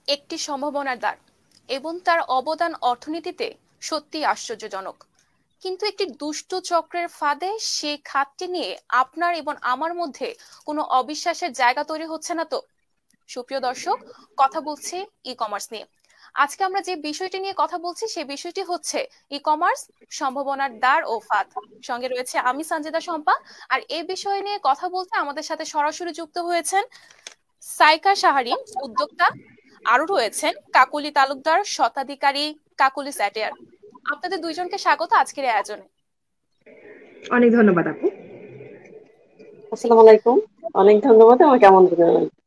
একটি সম্ভাবনার দ্বার এবং তার অবদান অর্থনীতিতে সত্যি আশ্চর্যজনক। কিন্তু একটি দুষ্ট চক্রের ফাঁদে সেই খাতটি নিয়ে আপনার এবং আমার মধ্যে কোনো অবিশ্বাসের জায়গা তৈরি হচ্ছে না তো? সুপ্রিয় দর্শক, কথা বলছি ই কমার্স নিয়ে। আজকে আমরা যে বিষয়টি নিয়ে কথা বলছি সেই বিষয়টি হচ্ছে ই কমার্স, সম্ভাবনার দ্বার ও ফাঁদ। সঙ্গে রয়েছে আমি সঞ্জিদা শম্পা। আর এই বিষয় নিয়ে কথা বলতে আমাদের সাথে সরাসরি যুক্ত হয়েছেন সাইকা শাহরিন, উদ্যোক্তা। আরো রয়েছেন কাকলি তালুকদার, স্বত্বাধিকারী কাকলি স্যাটেয়ার। আপনাদের দুইজনকে স্বাগত আজকের এই আয়োজনে। অনেক ধন্যবাদ আপু। জি আসসালামু আলাইকুম। অনেক ধন্যবাদ আমাকে আমন্ত্রণ জানানোর জন্য।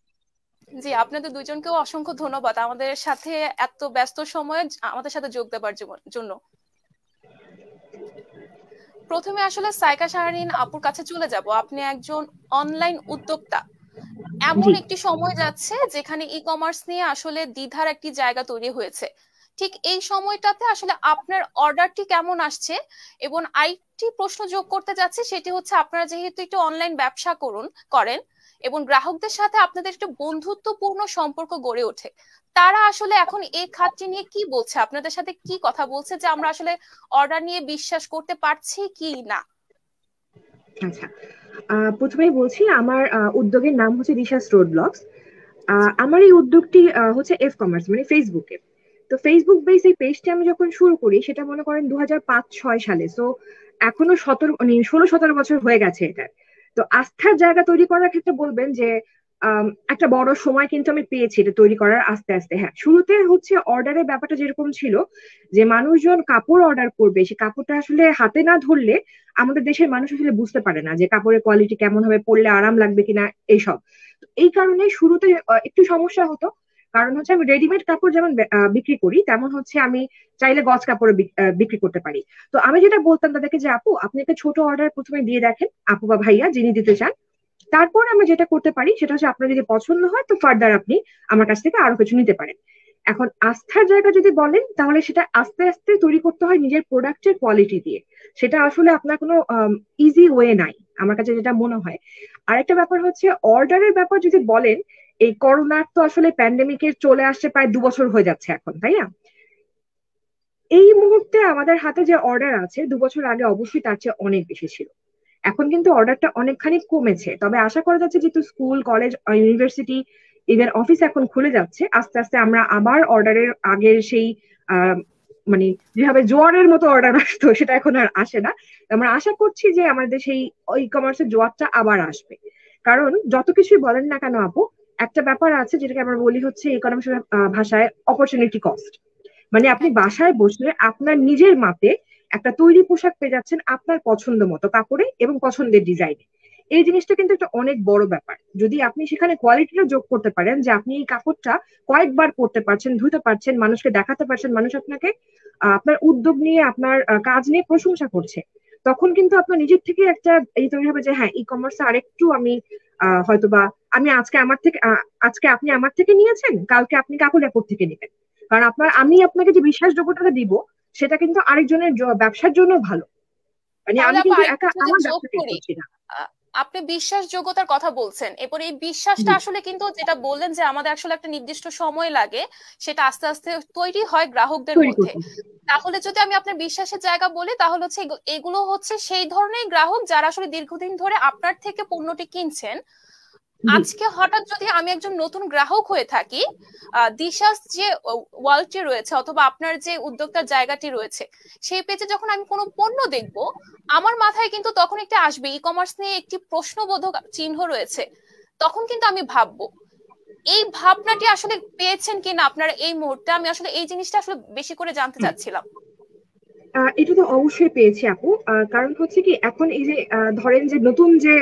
জি, আপনাদের দুইজনকেও অসংখ্য ধন্যবাদ আমাদের সাথে এত ব্যস্ত সময়ে আমাদের সাথে যোগ দেওয়ার জন্য। প্রথমে আসলে সাইকা শাহরিন আপুর কাছে চলে যাব। আপনি একজন অনলাইন উদ্যোক্তা। এমন জি একটি সময় যাচ্ছে যেখানে ই কমার্স নিয়ে আসলে দ্বিধার একটি জায়গা তৈরি হয়েছে। ঠিক এই সময়টাতে আসলে আপনার অর্ডারটি কেমন আসছে? এবং আরেকটি প্রশ্ন যোগ করতে যাচ্ছি, সেটি হচ্ছে আপনারা যেহেতু একটু অনলাইন ব্যবসা করেন এবং গ্রাহকদের সাথে আপনাদের একটু বন্ধুত্বপূর্ণ সম্পর্ক গড়ে ওঠে, তারা আসলে এখন এই খাতটি নিয়ে কি বলছে, আপনাদের সাথে কি কথা বলছে যে আমরা আসলে অর্ডার নিয়ে বিশ্বাস করতে পারছি কি না? আচ্ছা, প্রথমেই বলছি আমার উদ্যোগের নাম হচ্ছে দিশা স্টোর ব্লগস। আমার এই উদ্যোগটি হচ্ছে এফ কমার্স মানে ফেসবুকে। তো ফেসবুক বেস এই পেজটি আমি যখন শুরু করি সেটা মনে করেন 2005-06 সালে। সো এখনো 16-17 বছর হয়ে গেছে এটা। তো আস্থার জায়গা তৈরি করার ক্ষেত্রে বলবেন যে একটা বড় সময় কিন্তু আমি পেয়েছি এটা তৈরি করার আস্তে আস্তে। হ্যাঁ, শুরুতে হচ্ছে অর্ডারের ব্যাপারটা যেরকম ছিল যে মানুষজন কাপড় অর্ডার করবে, সে কাপড়টা আসলে হাতে না ধরলে আমাদের দেশের মানুষ আসলে বুঝতে পারে না যে কাপড়ের কোয়ালিটি কেমন হবে, পরলে আরাম লাগবে কিনা এইসব। তো এই কারণে শুরুতে একটু সমস্যা হতো। কারণ হচ্ছে আমি রেডিমেড কাপড় যেমন বিক্রি করি, তেমন হচ্ছে আমি চাইলে গজ কাপড়ে বিক্রি করতে পারি। তো আমি যেটা বলতাম তাদেরকে যে আপু আপনি একটা ছোট অর্ডার প্রথমে দিয়ে দেখেন, আপু বা ভাইয়া যিনি দিতে চান। তারপর আমরা যেটা করতে পারি সেটা হচ্ছে আপনার যদি পছন্দ হয় তো ফার্দার আপনি আমার কাছ থেকে আরো কিছু নিতে পারেন। এখন আস্থার জায়গা যদি বলেন তাহলে সেটা আস্তে আস্তে তৈরি করতে হয় নিজের প্রোডাক্টের কোয়ালিটি দিয়ে। সেটা আসলে আপনার কোনো ইজি ওয়ে নাই আমার কাছে যেটা মনে হয়। আরেকটা ব্যাপার হচ্ছে অর্ডারের ব্যাপার যদি বলেন, এই করোনার তো আসলে প্যান্ডেমিকের চলে আসছে প্রায় 2 বছর হয়ে যাচ্ছে এখন, তাই না? এই মুহূর্তে আমাদের হাতে যে অর্ডার আছে 2 বছর আগে অবশ্যই তার চেয়ে অনেক বেশি ছিল। এখন কিন্তু অর্ডারটা অনেকখানি কমেছে, তবে আশা করা যাচ্ছে যেহেতু school college university even office এখন খুলে যাচ্ছে, আস্তে আস্তে আমরা আবার অর্ডারের আগের সেই আহ মানে যেভাবে জোয়ারের মতো অর্ডার আসতো সেটা এখন আর আসে না। আমরা আশা করছি যে আমাদের সেই ই কমার্সের জোয়ারটা আবার আসবে। কারণ যত কিছুই বলেন না কেন আপু, একটা ব্যাপার আছে যেটাকে আমরা বলি হচ্ছে ইকোনমিক্স ভাষায় অপরচুনিটি কস্ট। মানে আপনি একদম। বাসায় বসে আপনার নিজের মাপে একটা তৈরি পোশাক পেয়ে যাচ্ছেন আপনার পছন্দ মতো কাপড়ে এবং পছন্দের ডিজাইনে। এই জিনিসটা কিন্তু একটা অনেক বড় ব্যাপার। যদি আপনি সেখানে কোয়ালিটিটা যোগ করতে পারেন যে আপনি এই কাপড়টা কয়েকবার পরতে পারছেন, ধুতে পারছেন, মানুষকে দেখাতে পারছেন, মানুষ আপনাকে আপনার উদ্যোগ নিয়ে আপনার কাজ নিয়ে প্রশংসা করছে, তখন কিন্তু আপনার নিজের থেকে একটা এই তৈরি হবে যে হ্যাঁ ই কমার্সে আরেকটু আমি হয়তোবা আমি আজকে আপনি আমার থেকে নিয়েছেন, কালকে আপনি কাকুর থেকে নেবেন। কারণ আমি আপনাকে যে বিশ্বাসযোগ্যতাটা দিব সেটা কিন্তু আরেকজনের ব্যবসার জন্য ভালো। মানে তাহলে আমি আপা কিন্তু আরেকটু একা যদি আমার যোগ ব্যবসা টেক করি, করছি না। আহ, আপনি বিশ্বাসযোগ্যতার কথা বলছেন, এরপর এই বিশ্বাসটা জি আসলে কিন্তু যেটা বললেন যে আমাদের আসলে একটা নির্দিষ্ট সময় লাগে, সেটা আস্তে আস্তে তৈরি হয় গ্রাহকদের তৈরি মধ্যে। করতে। তাহলে যদি আমি আপনার বিশ্বাসের জায়গা বলি, তাহলে হচ্ছে এগুলো হচ্ছে সেই ধরনের গ্রাহক যারা আসলে দীর্ঘদিন ধরে আপনার থেকে পণ্যটি কিনছেন। জি আজকে হঠাৎ যদি আমি একজন নতুন গ্রাহক হয়ে থাকি, দিশাস যে ওয়ার্ল্ডটি রয়েছে অথবা আপনার যে উদ্যোক্তার জায়গাটি রয়েছে, সেই পেজে যখন আমি কোনো পণ্য দেখব, আমার মাথায় কিন্তু তখন একটা আসবে ই কমার্স নিয়ে একটি প্রশ্নবোধক চিহ্ন রয়েছে। তখন কিন্তু আমি ভাববো, এই ভাবনাটি আসলে পেয়েছেন কিনা আপনারা এই মুহূর্তে? আমি আসলে এই জিনিসটা আসলে বেশি করে জানতে চাচ্ছিলাম। এটা তো অবশ্যই পেয়েছি আপু। কারণ হচ্ছে কি এখন এই যে ধরেন যে নতুন যে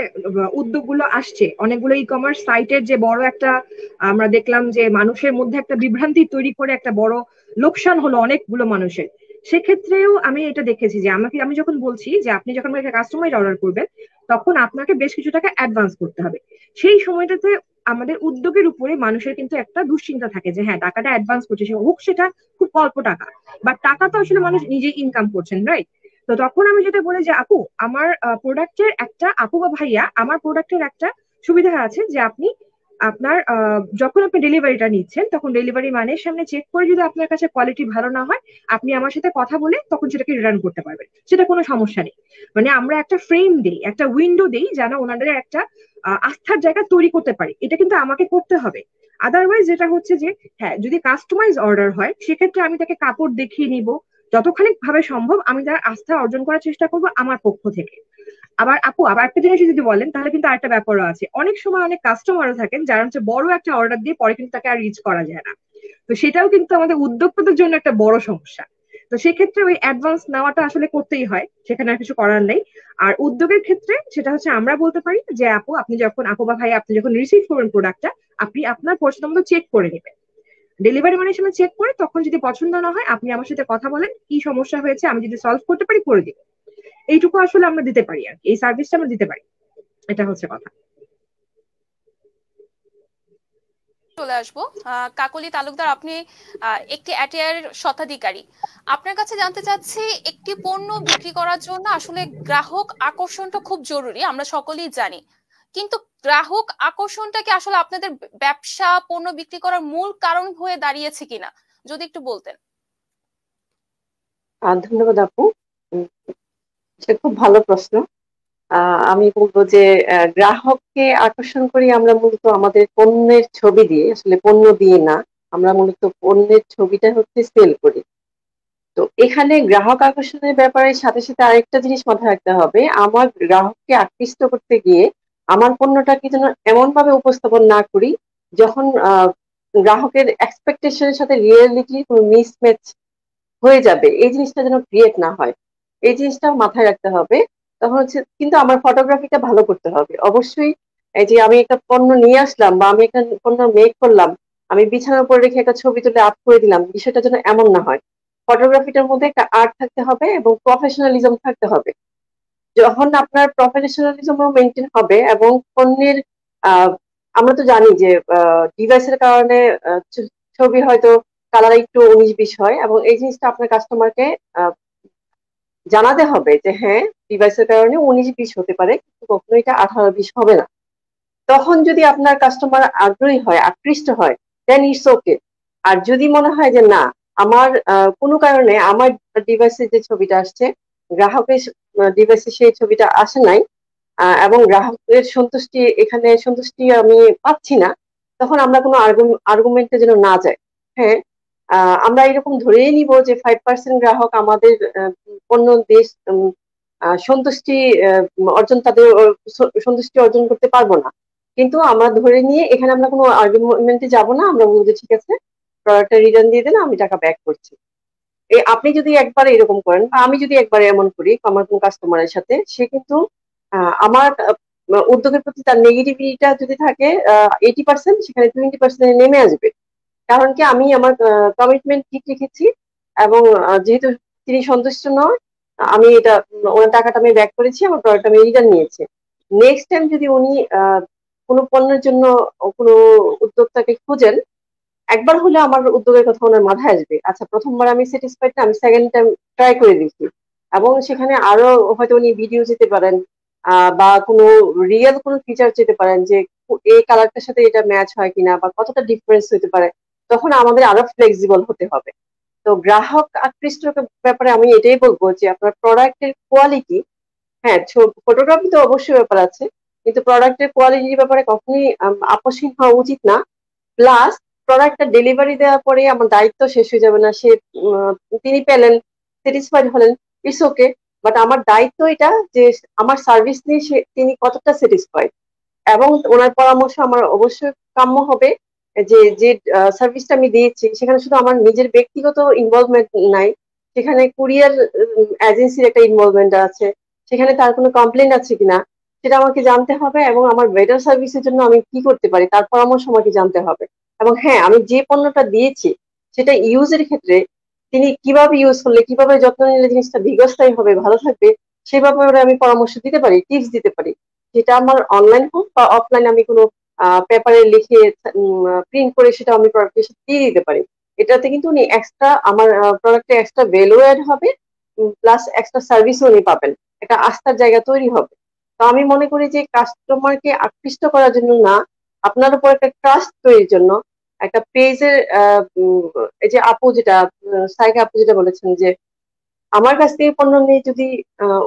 উদ্যোগগুলো আসছে, অনেকগুলো ই কমার্স সাইটের যে বড় একটা আমরা দেখলাম যে মানুষের মধ্যে একটা বিভ্রান্তি তৈরি করে একটা বড় লোকসান হলো অনেকগুলো মানুষের। সেক্ষেত্রেও আমি এটা দেখেছি যে আমি যখন বলছি যে আপনি যখন একটা কাস্টমাইজ অর্ডার করবেন তখন আপনাকে বেশ কিছু টাকা অ্যাডভান্স করতে হবে। সেই সময়টাতে আমাদের উদ্যোগের উপরে মানুষের কিন্তু একটা দুশ্চিন্তা থাকে যে হ্যাঁ টাকাটা অ্যাডভান্স করছে, সে হোক সেটা খুব অল্প টাকা, বাট টাকা তো আসলে মানুষ নিজেই ইনকাম করছেন, রাইট? তো তখন আমি যেটা বলি যে আপু আমার প্রোডাক্টের একটা আপু বা ভাইয়া আমার প্রোডাক্টের একটা সুবিধা আছে যে আপনি আপনার যখন আপনি ডেলিভারিটা নিচ্ছেন তখন ডেলিভারি মানের সামনে চেক করে যদি আপনার কাছে কোয়ালিটি ভালো না হয়, আপনি আমার সাথে কথা বলে তখন সেটাকে রিটার্ন করতে পারবেন, সেটা কোনো সমস্যা নেই। মানে আমরা একটা ফ্রেম দিই, একটা উইন্ডো দিই, যেন ওনাদের একটা আস্থার জায়গা তৈরি করতে পারি, এটা কিন্তু আমাকে করতে হবে। আদারওয়াইজ যেটা হচ্ছে যে, হ্যাঁ যদি কাস্টমাইজ অর্ডার হয় সেক্ষেত্রে আমি তাকে কাপড় দেখিয়ে নিব, যতখানি ভাবে সম্ভব আমি তার আস্থা অর্জন করার চেষ্টা করব আমার পক্ষ থেকে। আবার আপু, আবার একটা জিনিস যদি বলেন তাহলে কিন্তু আরেকটা ব্যাপারও আছে, অনেক সময় অনেক কাস্টমারও থাকেন যারা হচ্ছে বড় একটা অর্ডার দিয়ে পরে কিন্তু তাকে আর রিচ করা যায় না। তো সেটাও কিন্তু আমাদের উদ্যোক্তাদের জন্য একটা বড় সমস্যা। তো সেক্ষেত্রে ওই অ্যাডভান্স নেওয়াটা আসলে করতেই হয়, সেখানে আর কিছু করার নেই। আর উদ্যোগের ক্ষেত্রে সেটা হচ্ছে আমরা বলতে পারি যে আপু, আপনি যখন, আপু বা ভাই, আপনি যখন রিসিভ করবেন প্রোডাক্টটা, আপনি আপনার পছন্দ মতো চেক করে নেবেন, ডেলিভারি মানের সময় চেক করে তখন যদি পছন্দ না হয় আপনি আমার সাথে কথা বলেন, কি সমস্যা হয়েছে আমি যদি সলভ করতে পারি করে দিব। এইটুকু আসলে আমরা দিতে পারি, আর এই সার্ভিসটা আমরা দিতে পারি, এটা হচ্ছে কথা। চলে আসবো কাকলি তালুকদার, আপনি একটি অ্যাটিয়ার শতাধিকারী। আপনার কাছে জানতে চাচ্ছি, একটি পণ্য বিক্রি করার জন্য আসলে গ্রাহক আকর্ষণটা খুব জরুরি, আমরা সকলেই জানি। কিন্তু গ্রাহক আকর্ষণটা কি আসলে আপনাদের ব্যবসা পণ্য বিক্রি করার মূল কারণ হয়ে দাঁড়িয়েছে কিনা, যদি একটু বলতেন। ধন্যবাদ আপু। উম, সেটা খুব ভালো প্রশ্ন। আমি বলবো যে গ্রাহককে আকর্ষণ করি আমরা মূলত আমাদের পণ্যের ছবি দিয়ে, আসলে পণ্য দিয়ে না। আমরা মূলত পণ্যের ছবিটা হচ্ছে সেল করি। তো এখানে গ্রাহক আকর্ষণের ব্যাপারে সাথে সাথে আরেকটা জিনিস মাথায় রাখতে হবে, আমার গ্রাহককে আকৃষ্ট করতে গিয়ে আমার পণ্যটাকে যেন এমন ভাবে উপস্থাপন না করি যখন গ্রাহকের এক্সপেকটেশনের সাথে রিয়েলিটি কোনো মিসম্যাচ হয়ে যাবে, এই জিনিসটা যেন ক্রিয়েট না হয়। এই জিনিসটা মাথায় রাখতে হবে। তখন হচ্ছে কিন্তু আমার ফটোগ্রাফিটা ভালো করতে হবে অবশ্যই। এই যে আমি একটা পণ্য নিয়ে আসলাম বা আমি একটা পণ্য মেক করলাম, আমি বিছানার উপর রেখে একটা ছবি তুলে আপ করে দিলাম, বিষয়টা যেন এমন না হয়। ফটোগ্রাফিটার মধ্যে একটা আর্ট থাকতে হবে এবং প্রফেশনালিজম থাকতে হবে। যখন আপনার প্রফেশনালিজম মেনটেন হবে এবং পণ্যের আহ আমরা তো জানি যে ডিভাইসের কারণে ছবি হয়তো কালার একটু 19-20 হয়, এবং এই জিনিসটা আপনার কাস্টমারকে জানাতে হবে যে হ্যাঁ, ডিভাইসের কারণে 19-20 হতে পারে, কিন্তু কখনো এটা 18-20 হবে না। তখন যদি আপনার কাস্টমার আগ্রহী হয়, আকৃষ্ট হয়, দেন ইটস ওকে। আর যদি মনে হয় যে না, আমার কোনো কারণে আমার ডিভাইসে যে ছবিটা আসছে, গ্রাহকের ডিভাইসে সেই ছবিটা আসে নাই, এবং গ্রাহকের সন্তুষ্টি, এখানে সন্তুষ্টি আমি পাচ্ছি না, তখন আমরা কোনো আর্গুমেন্টে যেন না যাই। হ্যাঁ, আমরা এরকম ধরেই নিব যে 5% গ্রাহক আমাদের পণ্য দেশ সন্তুষ্টি অর্জন, তাদের সন্তুষ্টি অর্জন করতে পারবো না। কিন্তু আমরা ধরে নিয়ে এখানে আমরা কোনো আর্গুমেন্টে যাব না, আমরা বলবো যে ঠিক আছে, প্রোডাক্টটা রিটার্ন দিয়ে দেন, আমি টাকা ব্যাক করছি। আপনি যদি একবার এরকম করেন বা আমি যদি একবার এমন করি আমার কোন কাস্টমারের সাথে, সে কিন্তু আমার উদ্যোগের প্রতি তার নেগেটিভিটিটা যদি থাকে 80%, সেখানে 20% নেমে আসবে। কারণ কি, আমি আমার কমিটমেন্ট ঠিক রেখেছি, এবং যেহেতু তিনি সন্তুষ্ট নয়, আমি এটা ওনার টাকাটা আমি ব্যাক করেছি, আমার প্রোডাক্ট আমি রিটার্ন নিয়েছি। নেক্সট টাইম যদি উনি কোনো পণ্যের জন্য কোনো উদ্যোক্তাকে খুঁজেন, একবার হলে আমার উদ্যোগের কথা ওনার মাথায় আসবে, আচ্ছা প্রথমবার আমি স্যাটিসফাইড না, আমি সেকেন্ড টাইম ট্রাই করে দিচ্ছি। এবং সেখানে আরো হয়তো উনি ভিডিও যেতে পারেন, বা কোনো রিয়েল কোনো ফিচার যেতে পারেন যে এই কালারটার সাথে এটা ম্যাচ হয় কিনা বা কতটা ডিফারেন্স হতে পারে। তখন আমাদের আরো ফ্লেক্সিবল হতে হবে। তো গ্রাহক আকৃষ্টর ব্যাপারে আমি এটাই বলবো যে আপনার প্রোডাক্টের কোয়ালিটি, হ্যাঁ ফটোগ্রাফি তো অবশ্যই ব্যাপার আছে, কিন্তু প্রোডাক্টের কোয়ালিটির ব্যাপারে কখনোই আপোষহীন হওয়া উচিত না। প্লাস প্রোডাক্টটা ডেলিভারি দেওয়ার পরে আমার দায়িত্ব শেষ হয়ে যাবে না, সে তিনি পেলেন, স্যাটিসফাইড হলেন, ইটস ওকে। বাট আমার দায়িত্ব এটা যে আমার সার্ভিস নিয়ে তিনি কতটা স্যাটিসফাইড, এবং ওনার পরামর্শ আমার অবশ্যই কাম্য হবে। যে যে সার্ভিসটা আমি দিয়েছি সেখানে শুধু আমার নিজের ব্যক্তিগত ইনভলভমেন্ট নাই, সেখানে কুরিয়ার এজেন্সির একটা ইনভলভমেন্ট আছে, সেখানে তার কোনো কমপ্লেন আছে কিনা সেটা আমাকে জানতে হবে, এবং আমার বেটার সার্ভিসের জন্য আমি কি করতে পারি তার পরামর্শ আমাকে জানতে হবে। এবং হ্যাঁ, আমি যে পণ্যটা দিয়েছি সেটা ইউজের ক্ষেত্রে তিনি কিভাবে ইউজ করলে, কিভাবে যত্ন নিলে জিনিসটা দীর্ঘস্থায়ী হবে, ভালো থাকবে, সে ব্যাপারে আমি পরামর্শ দিতে পারি, টিপস দিতে পারি। যেটা আমার অনলাইন হোক বা অফলাইন, আমি কোনো পেপারে লিখে প্রিন্ট করে সেটা আমি প্রোডাক্টের সাথে দিয়ে দিতে পারি। এটাতে কিন্তু উনি এক্সট্রা, আমার প্রোডাক্টে এক্সট্রা ভ্যালু অ্যাড হবে, প্লাস এক্সট্রা সার্ভিসও উনি পাবেন, একটা আস্থার জায়গা তৈরি হবে। তো আমি মনে করি যে কাস্টমারকে আকৃষ্ট করার জন্য না, আপনার উপর একটা ট্রাস্ট তৈরির জন্য একটা পেজের এই যে আপু যেটা সাইকা আপু যেটা বলেছেন যে আমার কাছ থেকে পণ্য নিয়ে যদি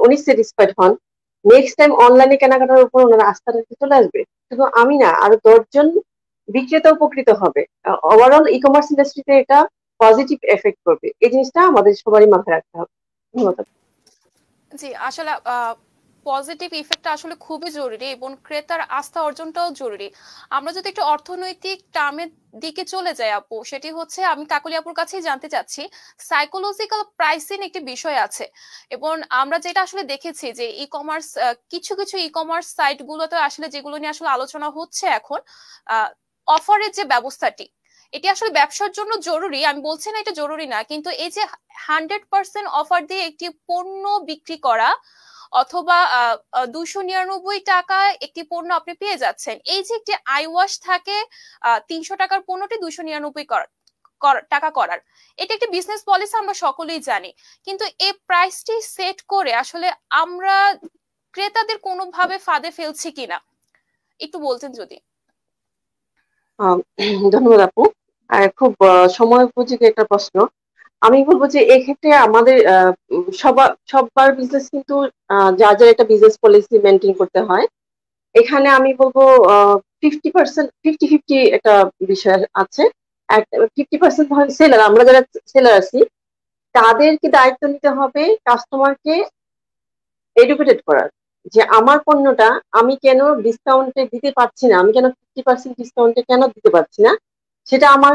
উনি স্যাটিসফাইড হন, নেক্সট টাইম অনলাইনে কেনাকাটার উপর ওনার আস্থা রাখতে চলে আসবে। শুধু আমি না, আরো 10 জন বিক্রেতা উপকৃত হবে। ওভারঅল ই কমার্স ইন্ডাস্ট্রিতে এটা পজিটিভ এফেক্ট করবে। এই জিনিসটা আমাদের সবারই মাথায় রাখতে হবে। ধন্যবাদ। জি, আসলে পজিটিভ ইফেক্টটা আসলে খুবই জরুরি এবং ক্রেতার আস্থা অর্জনটাও জরুরি। আমরা যদি একটু অর্থনৈতিক টার্মের দিকে চলে যাই আপু, সেটি হচ্ছে আমি কাকলি আপুর কাছেই জানতে চাচ্ছি, সাইকোলজিক্যাল প্রাইসিং একটি বিষয় আছে এবং আমরা যেটা আসলে দেখেছি যে ই কমার্স, কিছু কিছু ই কমার্স সাইট গুলোতে আসলে যেগুলো নিয়ে আসলে আলোচনা হচ্ছে এখন, অফারের যে ব্যবস্থাটি, এটি আসলে ব্যবসার জন্য জরুরি, আমি বলছি না এটা জরুরি না, কিন্তু এই যে 100% অফার দিয়ে একটি পণ্য বিক্রি করা অথবা 299 টাকায় একটি পণ্য আপনি পেয়ে যাচ্ছেন, এই যে একটি আই ওয়াশ থাকে 300 টাকার পণ্যটি 299 টাকা করার, এটা একটি বিজনেস পলিসি আমরা সকলেই জানি, কিন্তু এই প্রাইসটি সেট করে আসলে আমরা ক্রেতাদের কোনোভাবে ফাঁদে ফেলছি কিনা একটু বলতেন যদি। ধন্যবাদ আপু। খুব সময় উপযোগী একটা প্রশ্ন। আমি বলবো যে এক্ষেত্রে আমাদের সবার বিজনেস কিন্তু যার যার একটা বিজনেস পলিসি মেনটেন করতে হয়। এখানে আমি বলবো 50% 50-50 একটা বিষয় আছে। 50% হয় সেলার, আমরা যারা সেলার আছি তাদেরকে দায়িত্ব নিতে হবে কাস্টমারকে এডুকেটেড করার, যে আমার পণ্যটা আমি কেন ডিসকাউন্টে দিতে পারছি না, আমি কেন 50% ডিসকাউন্টে কেন দিতে পারছি না, সেটা আমার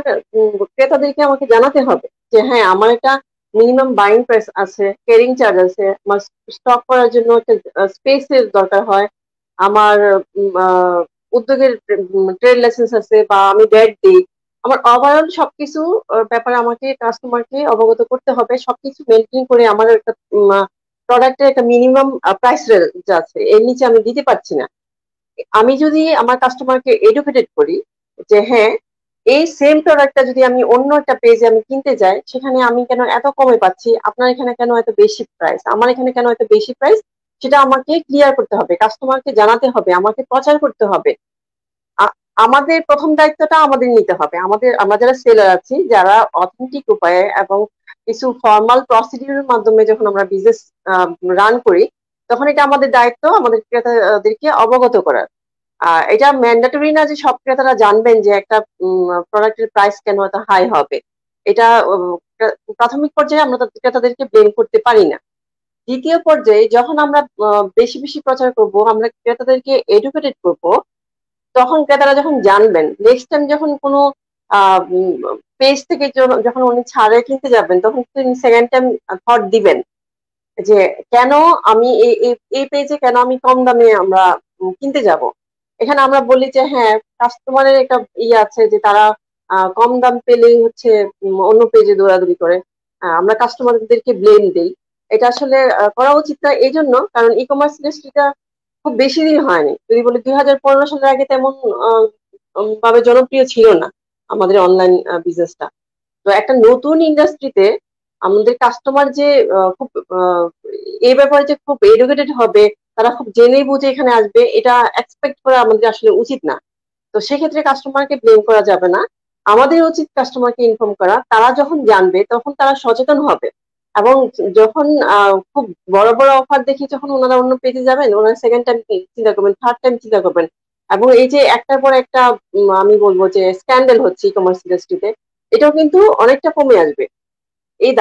ক্রেতাদেরকে আমাকে জানাতে হবে যে হ্যাঁ আমার একটা মিনিমাম বাইং প্রাইস আছে, ক্যারিং চার্জ আছে, আমার স্টক করার জন্য একটা স্পেসের দরকার হয়, আমার উদ্যোগের ট্রেড লাইসেন্স আছে বা আমি ব্যাট দিই, আমার ওভারঅল সবকিছু ব্যাপারে আমাকে কাস্টমারকে অবগত করতে হবে। সবকিছু মেনটেন করে আমার একটা প্রোডাক্টের একটা মিনিমাম প্রাইস রেঞ্জ আছে, এর নিচে আমি দিতে পারছি না। আমি যদি আমার কাস্টমারকে এডুকেটেড করি যে হ্যাঁ এই সেম প্রোডাক্টটা যদি আমি অন্য একটা পেজে আমি কিনতে যাই, সেখানে আমি কেন এত কমে পাচ্ছি, আপনার এখানে কেন এত বেশি প্রাইস, আমার এখানে কেন এত বেশি প্রাইস, সেটা আমাকে ক্লিয়ার করতে হবে, কাস্টমারকে জানাতে হবে, আমাকে প্রচার করতে হবে। আমাদের প্রথম দায়িত্বটা আমাদের নিতে হবে। আমরা যারা সেলার আছি, যারা অথেন্টিক উপায়ে এবং কিছু ফর্মাল প্রসিডিউরের মাধ্যমে যখন আমরা বিজনেস রান করি, তখন এটা আমাদের দায়িত্ব আমাদের ক্রেতাদেরকে অবগত করার। এটা ম্যান্ডেটরি না যে সব ক্রেতারা জানবেন যে একটা প্রোডাক্টের প্রাইস কেন এত হাই হবে। এটা প্রাথমিক পর্যায়ে আমরা ক্রেতাদেরকে ব্লেম করতে পারি না। দ্বিতীয় পর্যায়ে যখন আমরা বেশি বেশি প্রচার করব, আমরা ক্রেতাদেরকে এডুকেটেড করব, তখন ক্রেতারা যখন জানবেন, নেক্সট টাইম যখন কোনো পেজ থেকে যখন উনি ছাড়ে কিনতে যাবেন, তখন তিনি সেকেন্ড টাইম থট দিবেন যে কেন আমি এই পেজে কেন আমি কম দামে আমরা কিনতে যাব। এখানে আমরা বলি যে হ্যাঁ কাস্টমারের একটা ইয়ে আছে যে তারা কম দাম পেলেই হচ্ছে অন্য পেজে দৌড়াদৌড়ি করে, আমরা কাস্টমারদেরকে ব্লেম দেই। এটা আসলে করা উচিত না, এই জন্য কারণ ই কমার্স ইন্ডাস্ট্রিটা খুব বেশি দিন হয়নি, যদি বলি 2015 সালের আগে তেমন ভাবে জনপ্রিয় ছিল না আমাদের অনলাইন বিজনেসটা। তো একটা নতুন ইন্ডাস্ট্রিতে আমাদের কাস্টমার যে খুব এই ব্যাপারে যে খুব এডুকেটেড হবে, তারা খুব জেনে বুঝে এখানে আসবে, এটা এক্সপেক্ট করা আমাদের আসলে উচিত না। তো সেক্ষেত্রে কাস্টমারকে ব্লেম করা যাবে না, আমাদের উচিত কাস্টমারকে ইনফর্ম করা। তারা যখন জানবে তখন তারা সচেতন হবে, এবং যখন খুব বড় বড় অফার দেখি যখন ওনারা অন্য পেজে যাবেন, ওনারা সেকেন্ড টাইম চিন্তা করবেন, থার্ড টাইম চিন্তা করবেন। এবং এই যে একটার পর একটা আমি বলবো যে স্ক্যান্ডাল হচ্ছে ই কমার্স ইন্ডাস্ট্রিতে, এটাও কিন্তু অনেকটা কমে আসবে। এই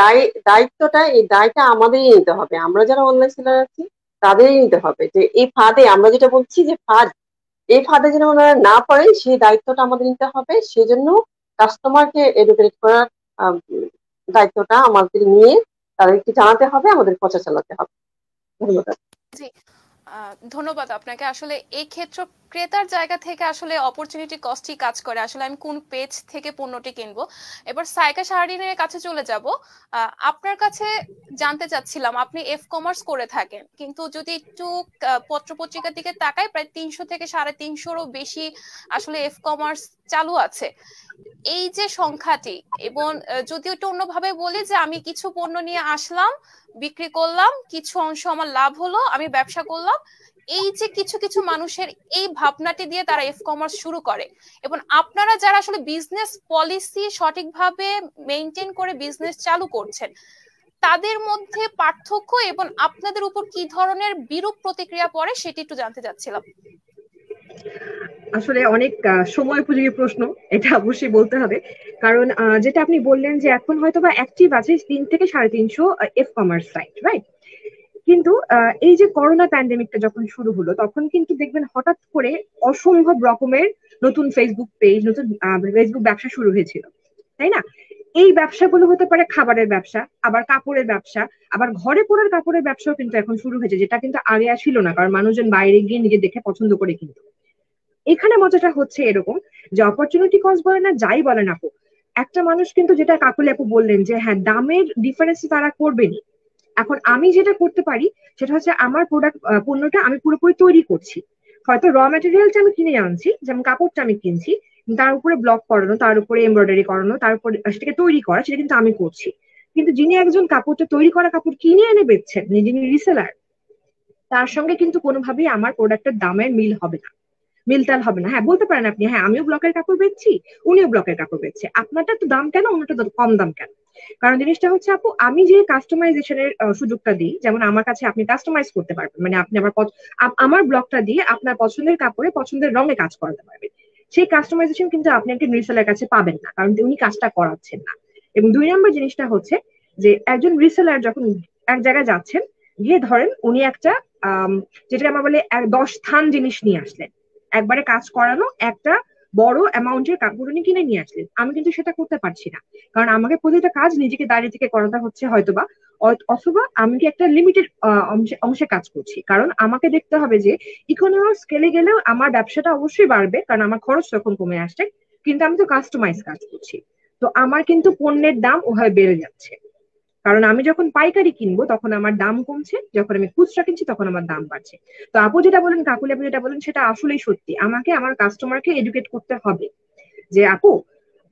এই দায়টা আমাদেরই নিতে হবে, আমরা যারা অনলাইন সেলার আছি তাদেরই নিতে হবে, যে এই ফাঁদে আমরা যেটা বলছি যে ফাঁদ, এই ফাঁদে যেন ওনারা না পড়ে সেই দায়িত্বটা আমাদের নিতে হবে। সেজন্য কাস্টমারকে এডুকেট করার দায়িত্বটা আমাদের নিয়ে তাদেরকে জানাতে হবে, আমাদের প্রচার চালাতে হবে। ধন্যবাদ। জি, ধন্যবাদ আপনাকে। আসলে এই ক্ষেত্রে ক্রেতার জায়গা থেকে আসলে অপরচুনিটি কস্টই কাজ করে, আসলে আমি কোন পেজ থেকে পণ্যটি কিনবো। এবার সাইকা শাহরিনের কাছে চলে যাব। আপনার কাছে জানতে চাচ্ছিলাম, আপনি এফ কমার্স করে থাকেন, কিন্তু যদি একটু পত্রপত্রিকার দিকে তাকাই, প্রায় 300 থেকে 350-ও বেশি আসলে এফ কমার্স চালু আছে। এই যে সংখ্যাটি, এবং যদি একটু অন্যভাবে বলি যে আমি কিছু পণ্য নিয়ে আসলাম, বিক্রি করলাম, কিছু অংশ আমার লাভ হলো, আমি ব্যবসা করলাম, এই যে কিছু কিছু মানুষের এই ভাবনাটি দিয়ে তারা এফ কমার্স শুরু করে, এবং আপনারা যারা আসলে বিজনেস পলিসি সঠিকভাবে মেনটেন করে বিজনেস চালু করছেন, তাদের মধ্যে পার্থক্য এবং আপনাদের উপর কি ধরনের বিরূপ প্রতিক্রিয়া পড়ে সেটি একটু জানতে চাচ্ছিলাম। আসলে অনেক সময় উপযোগী প্রশ্ন, এটা অবশ্যই বলতে হবে। কারণ যেটা আপনি বললেন যে এখন হয়তো বা অ্যাক্টিভ আছে 3 থেকে 350 এফ কমার্স সাইট, রাইট? কিন্তু এই যে করোনা প্যান্ডেমিকটা যখন শুরু হলো তখন কিন্তু দেখবেন হঠাৎ করে অসম্ভব রকমের নতুন ফেসবুক পেজ, নতুন ফেসবুক ব্যবসা শুরু হয়েছিল, তাই না? এই ব্যবসাগুলো হতে পারে খাবারের ব্যবসা, আবার কাপড়ের ব্যবসা, আবার ঘরে পড়ার কাপড়ের ব্যবসাও কিন্তু এখন শুরু হয়েছে, যেটা কিন্তু আগে আর ছিল না, কারণ মানুষজন বাইরে গিয়ে নিজে দেখে পছন্দ করে কিন্তু। এখানে মজাটা হচ্ছে এরকম যে অপরচুনিটি কস্ট বলে না, যাই বলে না, একটা মানুষ কিন্তু, যেটা কাকুলি আপু বললেন যে হ্যাঁ দামের ডিফারেন্স তারা করবেনি। এখন আমি যেটা করতে পারি সেটা হচ্ছে আমার পণ্যটা আমি পুরোপুরি তৈরি করছি। হয়তো র ম্যাটেরিয়ালটা আমি কিনে আনছি, যেমন কাপড়টা আমি কিনছি, তার উপরে ব্লক করানো, তার উপরে এমব্রয়ডারি করানো, তার উপরে সেটাকে তৈরি করা, সেটা কিন্তু আমি করছি। কিন্তু যিনি একজন কাপড়টা তৈরি করা কাপড় কিনে এনে বেচছেন, যিনি রিসেলার, তার সঙ্গে কিন্তু কোনোভাবেই আমার প্রোডাক্টের দামের মিল হবে না, মিলতাল হবে না। হ্যাঁ বলতে পারেন আপনি, হ্যাঁ আমিও ব্লকের কাপড় বেচছি, উনিও ব্লকের কাপড় বেচছে, আপনারটা তো দাম কেন, ওনারটা কম দাম কেন? কারণ জিনিসটা হচ্ছে আপু, আমি যে কাস্টমাইজেশনের সুযোগটা দিই, যেমন আমার কাছে আপনি কাস্টমাইজ করতে পারবেন, মানে আপনি আমার ব্লকটা দিয়ে আপনার পছন্দের কাপড়ে পছন্দের রঙে কাজ করাতে পারবেন। সেই কাস্টমাইজেশন কিন্তু আপনি একটা রিসেলার কাছে পাবেন না, কারণ উনি কাজটা করাচ্ছেন না। এবং 2 নম্বর জিনিসটা হচ্ছে যে একজন রিসেলার যখন এক জায়গায় যাচ্ছেন, গিয়ে ধরেন উনি একটা যেটা আমরা বলে 10 স্থান জিনিস নিয়ে আসলেন, একবারে কাজ করানো একটা বড় অ্যামাউন্টের কাপড় উনি কিনে নিয়ে আসলেন, আমি কিন্তু সেটা করতে পারছি না। কারণ আমাকে প্রতিটা কাজ নিজেকে দাঁড়িয়ে থেকে করাতে হচ্ছে হয়তোবা, অথবা আমি কি একটা লিমিটেড অংশে কাজ করছি, কারণ আমাকে দেখতে হবে যে ইকোনমিক স্কেলে গেলেও আমার ব্যবসাটা অবশ্যই বাড়বে, কারণ আমার খরচ তখন কমে আসছে, কিন্তু আমি তো কাস্টমাইজ কাজ করছি, তো আমার কিন্তু পণ্যের দাম ওভাবে বেড়ে যাচ্ছে। কারণ আমি যখন পাইকারি কিনবো তখন আমার দাম কমছে, যখন আমি খুচরা কিনছি তখন আমার দাম বাড়ছে। তো আপু যেটা বলেন, কাকুলি আপু যেটা বলেন, সেটা আসলেই সত্যি। আমাকে আমার কাস্টমারকে এডুকেট করতে হবে যে আপু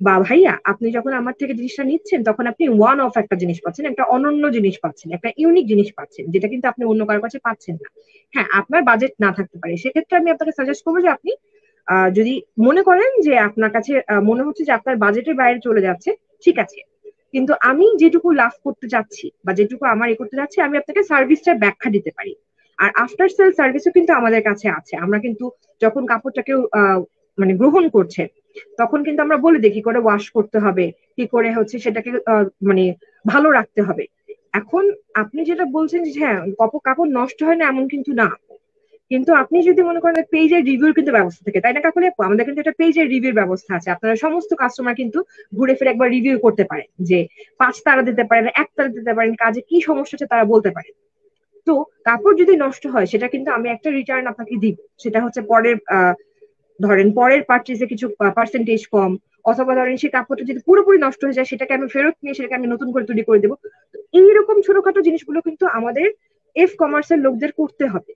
বা ভাইয়া, আপনি যখন আমার থেকে জিনিসটা নিচ্ছেন তখন আপনি ওয়ান অফ একটা জিনিস পাচ্ছেন, একটা অনন্য জিনিস পাচ্ছেন, একটা ইউনিক জিনিস পাচ্ছেন, যেটা কিন্তু আপনি অন্য কারোর কাছে পাচ্ছেন না। হ্যাঁ আপনার বাজেট না থাকতে পারে, সেক্ষেত্রে আমি আপনাকে সাজেস্ট করবো যে আপনি যদি মনে করেন যে আপনার কাছে মনে হচ্ছে যে আপনার বাজেটের বাইরে চলে যাচ্ছে, ঠিক আছে, কিন্তু আমি যেটুকু লাভ করতে যাচ্ছি বা যেটুকু আমার করতে যাচ্ছি, আমি আপনাকে সার্ভিসটার ব্যাখ্যা দিতে পারি। আর আফটার সেল সার্ভিসও কিন্তু আমাদের কাছে আছে। আমরা কিন্তু যখন কাপড়টাকে মানে গ্রহণ করছে, তখন কিন্তু আমরা বলে দিই কি করে ওয়াশ করতে হবে, কি করে হচ্ছে সেটাকে মানে ভালো রাখতে হবে। এখন আপনি যেটা বলছেন যে হ্যাঁ কাপড় কাপড় নষ্ট হয় না, এমন কিন্তু না। কিন্তু আপনি যদি মনে করেন পেজের রিভিউর কিন্তু ব্যবস্থা থাকে, তাই না কাকুলি আপু? আমাদের কিন্তু একটা পেজের রিভিউর ব্যবস্থা আছে, আপনারা সমস্ত কাস্টমার কিন্তু ঘুরে ফিরে একবার রিভিউ করতে পারেন, যে 5 তারা দিতে পারেন, 1 তারা দিতে পারেন, কাজে কি সমস্যা হচ্ছে তারা বলতে পারেন। তো কাপড় যদি নষ্ট হয় সেটা কিন্তু আমি একটা রিটার্ন আপনাকে দিব, সেটা হচ্ছে পরের ধরেন পরের পারচেজে কিছু পার্সেন্টেজ কম, অথবা ধরেন সেই কাপড়টা যদি পুরোপুরি নষ্ট হয়ে যায় সেটাকে আমি ফেরত নিয়ে সেটাকে আমি নতুন করে তৈরি করে দেবো। তো এইরকম ছোটখাটো জিনিসগুলো কিন্তু আমাদের এফ কমার্সের লোকদের করতে হবে।